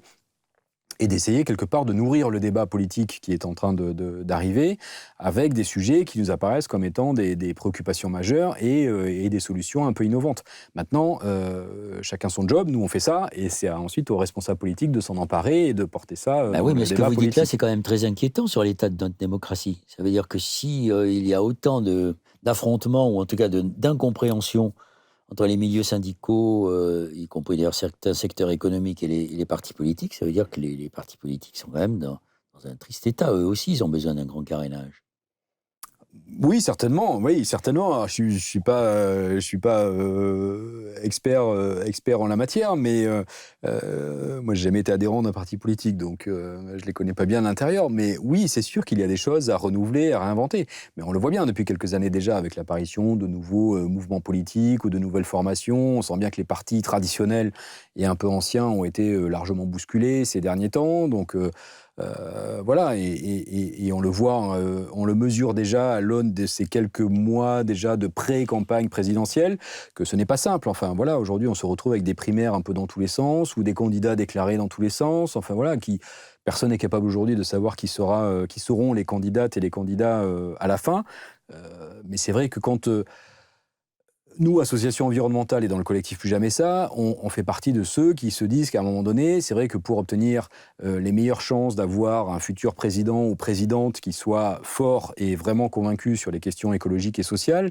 et d'essayer quelque part de nourrir le débat politique qui est en train d'arriver avec des sujets qui nous apparaissent comme étant des préoccupations majeures et des solutions un peu innovantes. Maintenant, chacun son job, nous on fait ça, et c'est ensuite aux responsables politiques de s'en emparer et de porter ça dans oui, mais le ce que débat vous politique. dites là, c'est quand même très inquiétant sur l'état de notre démocratie. Ça veut dire que si il y a autant d'affrontements, ou en tout cas d'incompréhension entre les milieux syndicaux, y compris d'ailleurs certains secteurs économiques et les partis politiques, ça veut dire que les partis politiques sont quand même dans un triste état. Eux aussi, ils ont besoin d'un grand carénage. Oui, certainement. Alors, je suis pas expert en la matière, mais moi, j'ai jamais été adhérent d'un parti politique, donc je les connais pas bien à l'intérieur. Mais oui, c'est sûr qu'il y a des choses à renouveler, à réinventer. Mais on le voit bien depuis quelques années déjà, avec l'apparition de nouveaux mouvements politiques ou de nouvelles formations. On sent bien que les partis traditionnels et un peu anciens ont été largement bousculés ces derniers temps. Donc voilà, et on le voit, on le mesure déjà à l'aune de ces quelques mois déjà de pré-campagne présidentielle, que ce n'est pas simple. Enfin voilà, aujourd'hui on se retrouve avec des primaires un peu dans tous les sens, ou des candidats déclarés dans tous les sens. Enfin voilà, personne n'est capable aujourd'hui de savoir qui seront les candidates et les candidats à la fin. Mais c'est vrai que quand nous, associations environnementales et dans le collectif Plus Jamais Ça, on fait partie de ceux qui se disent qu'à un moment donné, c'est vrai que pour obtenir les meilleures chances d'avoir un futur président ou présidente qui soit fort et vraiment convaincu sur les questions écologiques et sociales,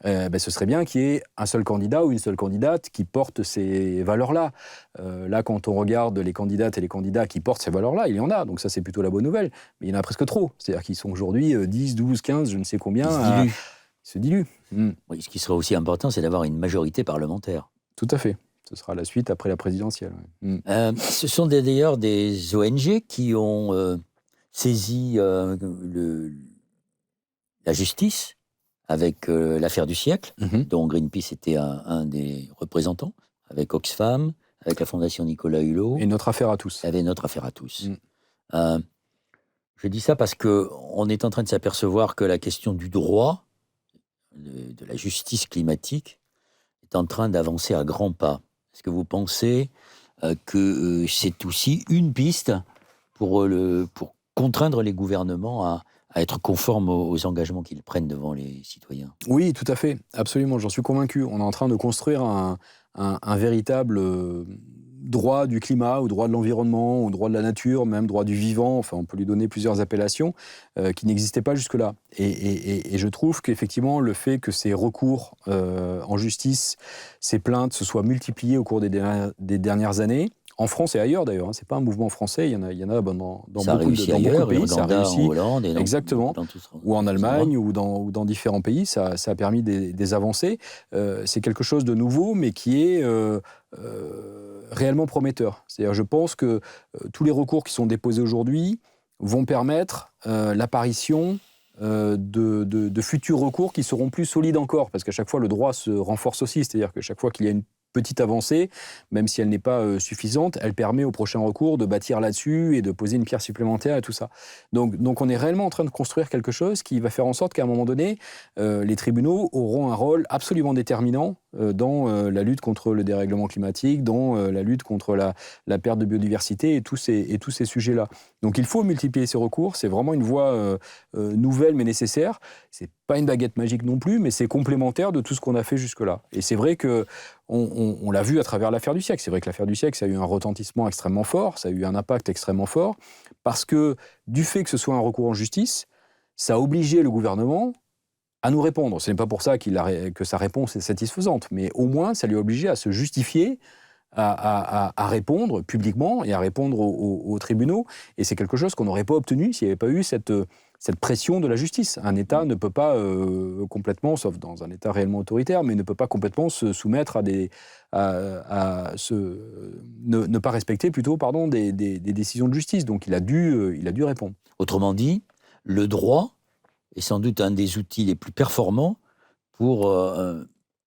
ce serait bien qu'il y ait un seul candidat ou une seule candidate qui porte ces valeurs-là. Là, quand on regarde les candidates et les candidats qui portent ces valeurs-là, il y en a, donc ça c'est plutôt la bonne nouvelle, mais il y en a presque trop. C'est-à-dire qu'ils sont aujourd'hui 10, 12, 15, je ne sais combien, ils se diluent. Oui, ce qui serait aussi important, c'est d'avoir une majorité parlementaire. Tout à fait. Ce sera la suite après la présidentielle. Ce sont d'ailleurs des ONG qui ont saisi la justice avec l'affaire du siècle, dont Greenpeace était un des représentants, avec Oxfam, avec la Fondation Nicolas Hulot. Et notre affaire à tous. Il y avait notre affaire à tous. Je dis ça parce qu'on est en train de s'apercevoir que la question du droit, de la justice climatique, est en train d'avancer à grands pas. Est-ce que vous pensez que c'est aussi une piste pour contraindre les gouvernements à être conformes aux engagements qu'ils prennent devant les citoyens? Oui, tout à fait, absolument, j'en suis convaincu. On est en train de construire un véritable droit du climat, ou droit de l'environnement, ou droit de la nature, même droit du vivant, enfin on peut lui donner plusieurs appellations, qui n'existaient pas jusque-là. Et je trouve qu'effectivement, le fait que ces recours en justice, ces plaintes se soient multipliées au cours des dernières années, en France et ailleurs d'ailleurs, c'est pas un mouvement français, il y en a dans beaucoup de pays, ça a réussi, en Hollande, exactement, ou en Allemagne, ou dans différents pays, ça a permis des avancées. C'est quelque chose de nouveau, mais qui est réellement prometteur. C'est-à-dire, je pense que tous les recours qui sont déposés aujourd'hui vont permettre l'apparition de futurs recours qui seront plus solides encore, parce qu'à chaque fois le droit se renforce aussi, c'est-à-dire que chaque fois qu'il y a une petite avancée, même si elle n'est pas suffisante, elle permet au prochain recours de bâtir là-dessus et de poser une pierre supplémentaire à tout ça. Donc on est réellement en train de construire quelque chose qui va faire en sorte qu'à un moment donné, les tribunaux auront un rôle absolument déterminant dans la lutte contre le dérèglement climatique, dans la lutte contre la perte de biodiversité et tous ces sujets-là. Donc il faut multiplier ces recours, c'est vraiment une voie nouvelle mais nécessaire. C'est pas une baguette magique non plus, mais c'est complémentaire de tout ce qu'on a fait jusque-là. Et c'est vrai que on l'a vu à travers l'affaire du siècle. C'est vrai que l'affaire du siècle, ça a eu un retentissement extrêmement fort, ça a eu un impact extrêmement fort, parce que du fait que ce soit un recours en justice, ça a obligé le gouvernement à nous répondre. Ce n'est pas pour ça que sa réponse est satisfaisante, mais au moins, ça lui a obligé à se justifier, à répondre publiquement et à répondre aux tribunaux. Et c'est quelque chose qu'on n'aurait pas obtenu s'il n'y avait pas eu cette pression de la justice. Un État ne peut pas complètement, sauf dans un État réellement autoritaire, mais ne peut pas complètement se soumettre ne pas respecter plutôt, des décisions de justice. Donc il a dû répondre. Autrement dit, le droit est sans doute un des outils les plus performants pour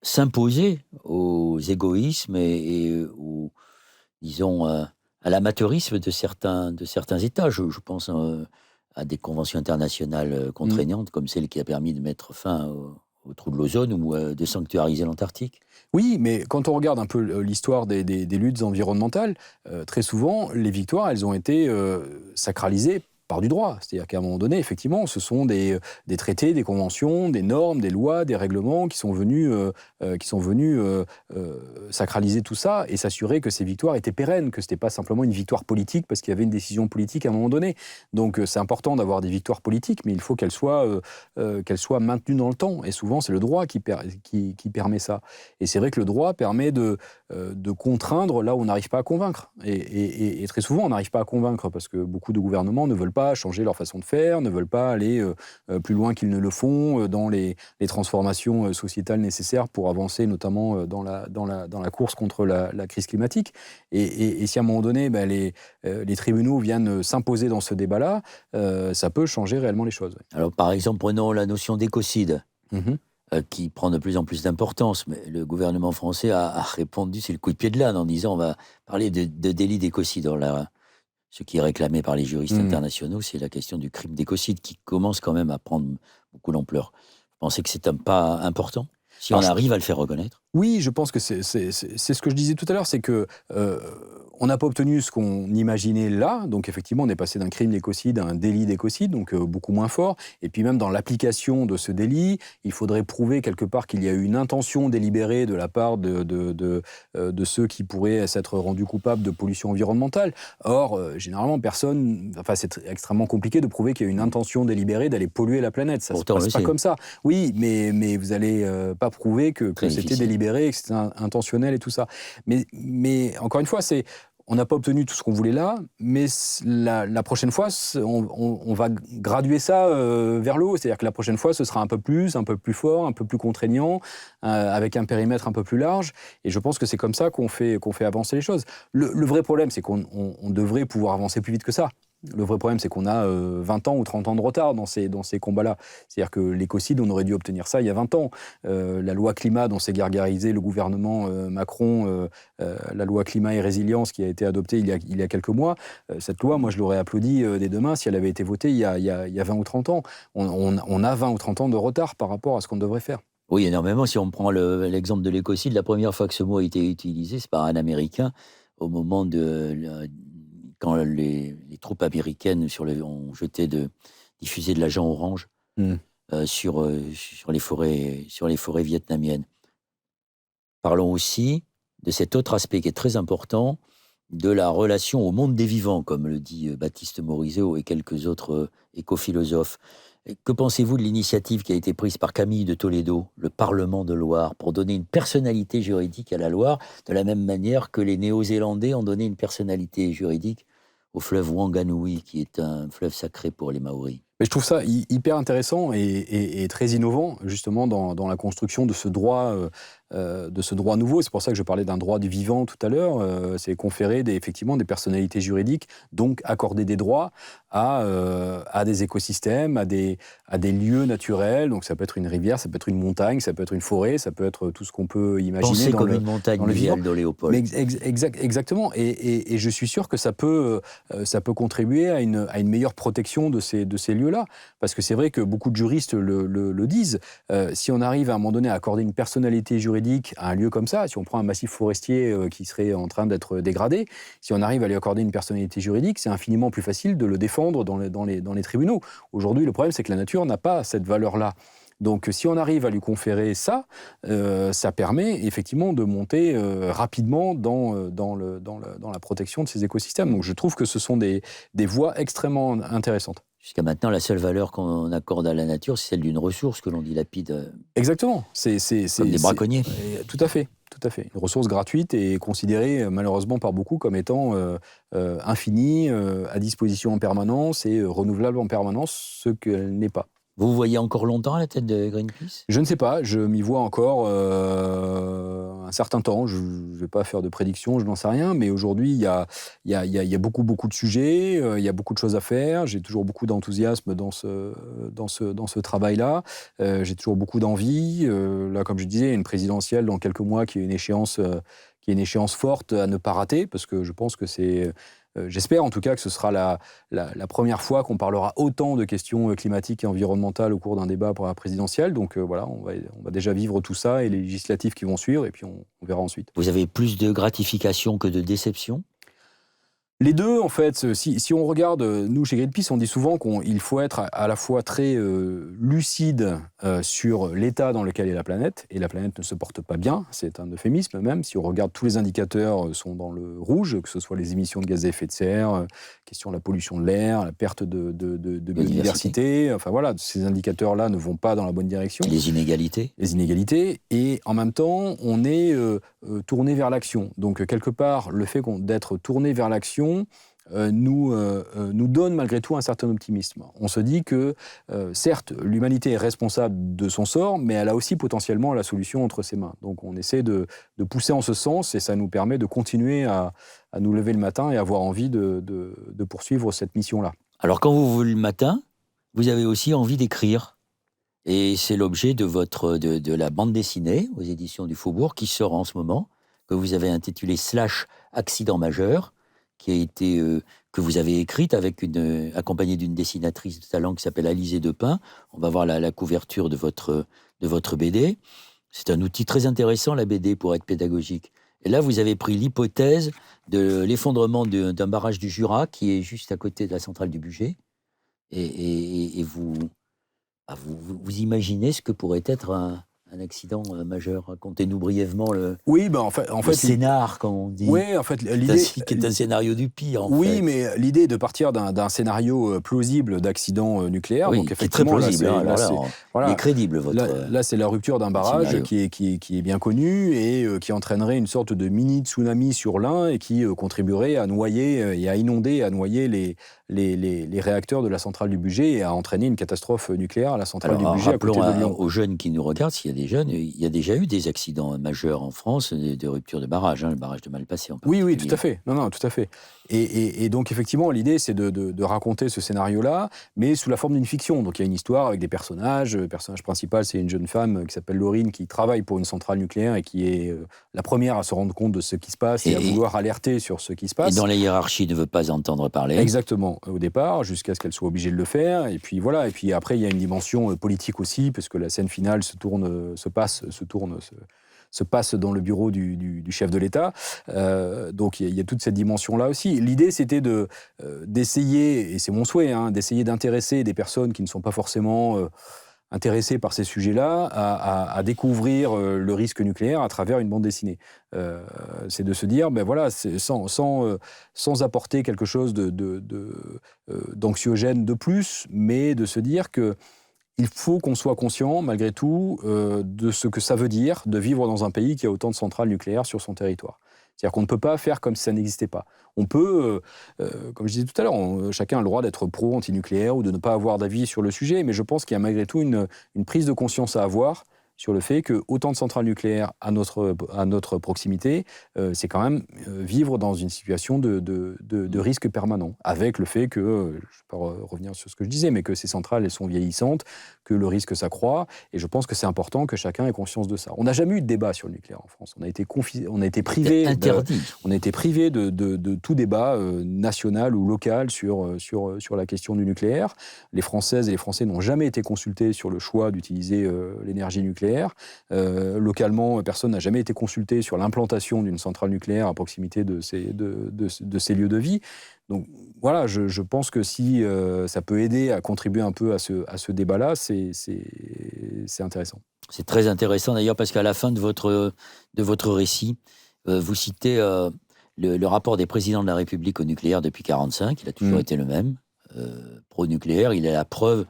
s'imposer aux égoïsmes et disons, à l'amateurisme de certains États. Je pense à des conventions internationales contraignantes, comme celle qui a permis de mettre fin au trou de l'ozone ou de sanctuariser l'Antarctique. Oui, mais quand on regarde un peu l'histoire des luttes environnementales, très souvent, les victoires, elles ont été sacralisées par du droit. C'est-à-dire qu'à un moment donné, effectivement, ce sont des traités, des conventions, des normes, des lois, des règlements qui sont venus sacraliser tout ça et s'assurer que ces victoires étaient pérennes, que ce n'était pas simplement une victoire politique parce qu'il y avait une décision politique à un moment donné. Donc c'est important d'avoir des victoires politiques, mais il faut qu'elles soient maintenues dans le temps. Et souvent, c'est le droit qui permet ça. Et c'est vrai que le droit permet de contraindre là où on n'arrive pas à convaincre. Et très souvent, on n'arrive pas à convaincre parce que beaucoup de gouvernements ne veulent pas changer leur façon de faire, ne veulent pas aller plus loin qu'ils ne le font dans les transformations sociétales nécessaires pour avancer, notamment dans la course contre la crise climatique. Et si à un moment donné, les tribunaux viennent s'imposer dans ce débat-là, ça peut changer réellement les choses. Alors, par exemple, prenons la notion d'écocide. Qui prend de plus en plus d'importance, mais le gouvernement français a répondu, c'est le coup de pied de l'âne, en disant on va parler de délit d'écocide. Alors ce qui est réclamé par les juristes internationaux, c'est la question du crime d'écocide qui commence quand même à prendre beaucoup d'ampleur. Vous pensez que c'est un pas important, si on arrive à le faire reconnaître? Oui, je pense que c'est ce que je disais tout à l'heure, c'est que on n'a pas obtenu ce qu'on imaginait là, donc effectivement on est passé d'un crime d'écocide à un délit d'écocide, donc beaucoup moins fort, et puis même dans l'application de ce délit, il faudrait prouver quelque part qu'il y a eu une intention délibérée de la part de ceux qui pourraient s'être rendus coupables de pollution environnementale. Or, généralement, c'est extrêmement compliqué de prouver qu'il y a une intention délibérée d'aller polluer la planète, ça ne se passe pas comme ça. Oui, mais vous n'allez pas prouver que c'était délibéré, que c'était intentionnel et tout ça. Mais encore une fois, on n'a pas obtenu tout ce qu'on voulait là, mais la prochaine fois, on va graduer ça vers le haut. C'est-à-dire que la prochaine fois, ce sera un peu plus fort, un peu plus contraignant, avec un périmètre un peu plus large. Et je pense que c'est comme ça qu'on fait avancer les choses. Le vrai problème, c'est qu'on devrait pouvoir avancer plus vite que ça. Le vrai problème, c'est qu'on a 20 ans ou 30 ans de retard dans ces combats-là. C'est-à-dire que l'écocide, on aurait dû obtenir ça il y a 20 ans. La loi climat dont s'est gargarisé le gouvernement Macron, la loi climat et résilience qui a été adoptée il y a quelques mois, cette loi, moi je l'aurais applaudie dès demain si elle avait été votée il y a 20 ou 30 ans. On a 20 ou 30 ans de retard par rapport à ce qu'on devrait faire. Oui, énormément. Si on prend l'exemple de l'écocide, la première fois que ce mot a été utilisé, c'est par un Américain au moment quand les troupes américaines ont diffusé de l'agent orange sur les forêts vietnamiennes. Parlons aussi de cet autre aspect qui est très important, de la relation au monde des vivants, comme le dit Baptiste Morisot et quelques autres écophilosophes. Que pensez-vous de l'initiative qui a été prise par Camille de Toledo, le Parlement de Loire, pour donner une personnalité juridique à la Loire, de la même manière que les Néo-Zélandais ont donné une personnalité juridique au fleuve Wanganui, qui est un fleuve sacré pour les Maoris? Mais je trouve ça hyper intéressant et très innovant, justement, dans la construction de ce droit de ce droit nouveau. C'est pour ça que je parlais d'un droit du vivant tout à l'heure. C'est conférer effectivement des personnalités juridiques, donc accorder des droits à des écosystèmes, à des lieux naturels. Donc ça peut être une rivière, ça peut être une montagne, ça peut être une forêt, ça peut être tout ce qu'on peut imaginer. Pensez comme une montagne, dit Aldo Léopold. Mais exactement. Et je suis sûr que ça peut contribuer à une meilleure protection de ces lieux-là. Parce que c'est vrai que beaucoup de juristes le disent. Si on arrive à un moment donné à accorder une personnalité juridique à un lieu comme ça, si on prend un massif forestier qui serait en train d'être dégradé, si on arrive à lui accorder une personnalité juridique, c'est infiniment plus facile de le défendre dans les tribunaux. Aujourd'hui, le problème, c'est que la nature n'a pas cette valeur-là. Donc, si on arrive à lui conférer ça, ça permet effectivement de monter rapidement dans la protection de ces écosystèmes. Donc, je trouve que ce sont des voies extrêmement intéressantes. Jusqu'à maintenant, la seule valeur qu'on accorde à la nature, c'est celle d'une ressource que l'on dilapide. Exactement. Comme des braconniers. Tout à fait. Tout à fait. Une ressource gratuite et considérée malheureusement par beaucoup comme étant infinie, à disposition en permanence et renouvelable en permanence, ce qu'elle n'est pas. Vous voyez encore longtemps à la tête de Greenpeace ? Je ne sais pas, je m'y vois encore un certain temps. Je ne vais pas faire de prédictions, je n'en sais rien, mais aujourd'hui, il y a beaucoup de sujets, il y a beaucoup de choses à faire. J'ai toujours beaucoup d'enthousiasme dans ce travail-là. J'ai toujours beaucoup d'envie. Là, comme je disais, une présidentielle dans quelques mois qui est une échéance forte à ne pas rater, parce que je pense que c'est... J'espère en tout cas que ce sera la première fois qu'on parlera autant de questions climatiques et environnementales au cours d'un débat pour la présidentielle. Donc voilà, on va déjà vivre tout ça et les législatives qui vont suivre, et puis on verra ensuite. Vous avez plus de gratification que de déception ? Les deux, en fait, si on regarde, nous, chez Greenpeace, on dit souvent qu'il faut être à la fois très lucide sur l'état dans lequel est la planète, et la planète ne se porte pas bien, c'est un euphémisme même. Si on regarde, tous les indicateurs sont dans le rouge, que ce soit les émissions de gaz à effet de serre, question de la pollution de l'air, la perte de biodiversité, enfin voilà, ces indicateurs-là ne vont pas dans la bonne direction. Les inégalités, et en même temps, on est tourné vers l'action. Donc, quelque part, le fait d'être tourné vers l'action nous donne malgré tout un certain optimisme. On se dit que, certes, l'humanité est responsable de son sort, mais elle a aussi potentiellement la solution entre ses mains. Donc on essaie de pousser en ce sens, et ça nous permet de continuer à nous lever le matin et avoir envie de poursuivre cette mission-là. Alors quand vous vous levez le matin, vous avez aussi envie d'écrire. Et c'est l'objet de la bande dessinée aux éditions du Faubourg qui sort en ce moment, que vous avez intitulée « Accident majeur », que vous avez écrite accompagnée d'une dessinatrice de talent qui s'appelle Alizée Depin. On va voir la couverture de votre BD. C'est un outil très intéressant, la BD, pour être pédagogique. Et là, vous avez pris l'hypothèse de l'effondrement d'un barrage du Jura qui est juste à côté de la centrale du Bugey. Et vous imaginez ce que pourrait être un accident majeur. Racontez-nous brièvement le scénar, comme on dit. Oui, en fait, l'idée... qui est un scénario du pire, en fait. Oui, mais l'idée est de partir d'un scénario plausible d'accident nucléaire. Oui, donc, qui est très plausible. Il est crédible, Là, c'est la rupture d'un barrage qui est bien connu et qui entraînerait une sorte de mini-tsunami sur l'Ain et qui contribuerait à noyer et à inonder, à noyer les réacteurs de la centrale du Bugey et à entraîner une catastrophe nucléaire à la centrale du Bugey à côté de Lyon. Aux jeunes qui nous regardent, s'il y a des jeunes, il y a déjà eu des accidents majeurs en France, de rupture de barrage, le barrage de Malpasset en particulier. Oui, tout à fait. Non, tout à fait. Et donc, effectivement, l'idée, c'est de raconter ce scénario-là, mais sous la forme d'une fiction. Donc, il y a une histoire avec des personnages. Le personnage principal, c'est une jeune femme qui s'appelle Laurine, qui travaille pour une centrale nucléaire et qui est la première à se rendre compte de ce qui se passe et à vouloir alerter sur ce qui se passe. Et dans la hiérarchie, ne veut pas entendre parler. Exactement, au départ, jusqu'à ce qu'elle soit obligée de le faire. Et puis, voilà. Et puis, après, il y a une dimension politique aussi, parce que la scène finale se passe dans le bureau du chef de l'État. Donc, il y a toute cette dimension-là aussi. L'idée, c'était d'essayer, et c'est mon souhait, d'essayer d'intéresser des personnes qui ne sont pas forcément intéressées par ces sujets-là à découvrir le risque nucléaire à travers une bande dessinée. C'est de se dire, sans apporter quelque chose d'anxiogène de plus, mais de se dire que il faut qu'on soit conscient, malgré tout, de ce que ça veut dire de vivre dans un pays qui a autant de centrales nucléaires sur son territoire. C'est-à-dire qu'on ne peut pas faire comme si ça n'existait pas. On peut, comme je disais tout à l'heure, chacun a le droit d'être pro-antinucléaire ou de ne pas avoir d'avis sur le sujet, mais je pense qu'il y a malgré tout une prise de conscience à avoir sur le fait que autant de centrales nucléaires à notre proximité, c'est quand même vivre dans une situation de risque permanent, avec le fait que, je ne vais pas revenir sur ce que je disais, mais que ces centrales, elles sont vieillissantes, que le risque s'accroît, et je pense que c'est important que chacun ait conscience de ça. On n'a jamais eu de débat sur le nucléaire en France. On a été privé de tout débat national ou local sur la question du nucléaire. Les Françaises et les Français n'ont jamais été consultés sur le choix d'utiliser l'énergie nucléaire. Localement, personne n'a jamais été consulté sur l'implantation d'une centrale nucléaire à proximité de ces lieux de vie. Donc voilà, je pense que si ça peut aider à contribuer un peu à ce débat-là, c'est intéressant. C'est très intéressant d'ailleurs parce qu'à la fin de votre récit, vous citez le rapport des présidents de la République au nucléaire depuis 1945. Il a toujours été le même, pro-nucléaire. Il est la preuve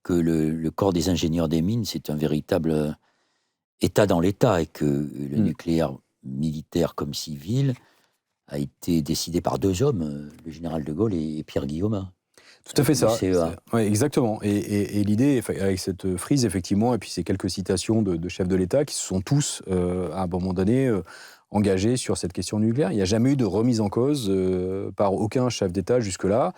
que le corps des ingénieurs des mines, c'est un véritable État dans l'État et que le nucléaire militaire comme civil a été décidé par 2 hommes, le général de Gaulle et Pierre Guillaumin. Tout à fait ça. Ouais, exactement. Et l'idée, avec cette frise, effectivement, et puis ces quelques citations de chefs de l'État qui se sont tous, à un moment donné, engagés sur cette question nucléaire. Il n'y a jamais eu de remise en cause par aucun chef d'État jusque-là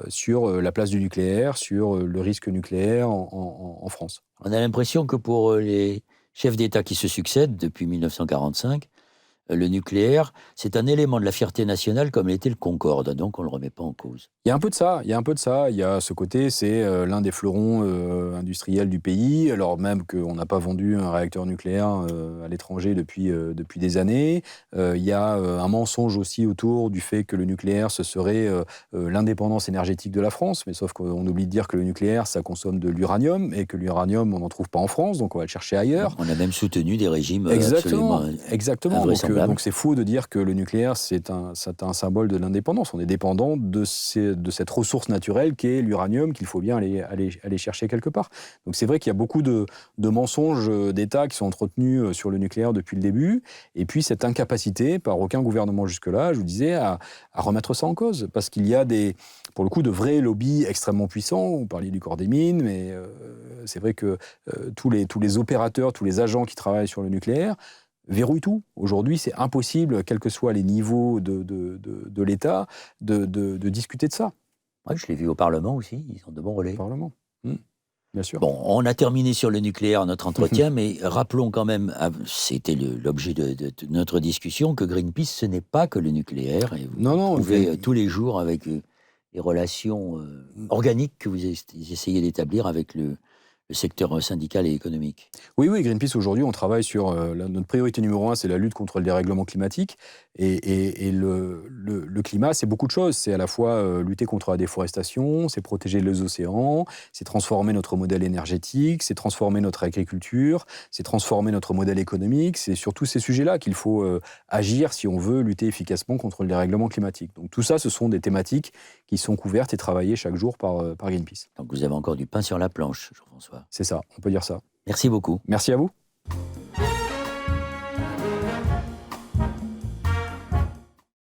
sur la place du nucléaire, sur le risque nucléaire en France. On a l'impression que pour les chefs d'État qui se succèdent depuis 1945, le nucléaire, c'est un élément de la fierté nationale comme l'était le Concorde, donc on ne le remet pas en cause. Il y a un peu de ça, il y a ce côté, c'est l'un des fleurons industriels du pays, alors même qu'on n'a pas vendu un réacteur nucléaire à l'étranger depuis des années. Il y a un mensonge aussi autour du fait que le nucléaire, ce serait l'indépendance énergétique de la France, mais sauf qu'on oublie de dire que le nucléaire, ça consomme de l'uranium, et que l'uranium, on n'en trouve pas en France, donc on va le chercher ailleurs. On a même soutenu des régimes exactement. Donc invraisemblables. c'est faux de dire que le nucléaire, c'est un symbole de l'indépendance. On est dépendant de cette ressource naturelle qu'est l'uranium, qu'il faut bien aller chercher quelque part. Donc c'est vrai qu'il y a beaucoup de mensonges d'État qui sont entretenus sur le nucléaire depuis le début, et puis cette incapacité, par aucun gouvernement jusque-là, je vous disais, à remettre ça en cause. Parce qu'il y a pour le coup, de vrais lobbies extrêmement puissants. Vous parliez du corps des mines, mais c'est vrai que tous les opérateurs, tous les agents qui travaillent sur le nucléaire verrouille tout. Aujourd'hui, c'est impossible, quels que soient les niveaux de l'État, de discuter de ça. Ouais, je l'ai vu au Parlement aussi, ils ont de bons relais. Au Parlement, bien sûr. Bon, on a terminé sur le nucléaire notre entretien, mais rappelons quand même, c'était l'objet de notre discussion, que Greenpeace, ce n'est pas que le nucléaire. Et vous trouvez tous les jours avec les relations organiques que vous essayez d'établir avec le secteur syndical et économique. Oui, Greenpeace, aujourd'hui, on travaille sur... notre priorité numéro 1, c'est la lutte contre le dérèglement climatique. Et le climat, c'est beaucoup de choses. C'est à la fois lutter contre la déforestation, c'est protéger les océans, c'est transformer notre modèle énergétique, c'est transformer notre agriculture, c'est transformer notre modèle économique. C'est sur tous ces sujets-là qu'il faut agir si on veut lutter efficacement contre le dérèglement climatique. Donc tout ça, ce sont des thématiques qui sont couvertes et travaillées chaque jour par Greenpeace. Donc vous avez encore du pain sur la planche, Jean-François. C'est ça, on peut dire ça. Merci beaucoup. Merci à vous.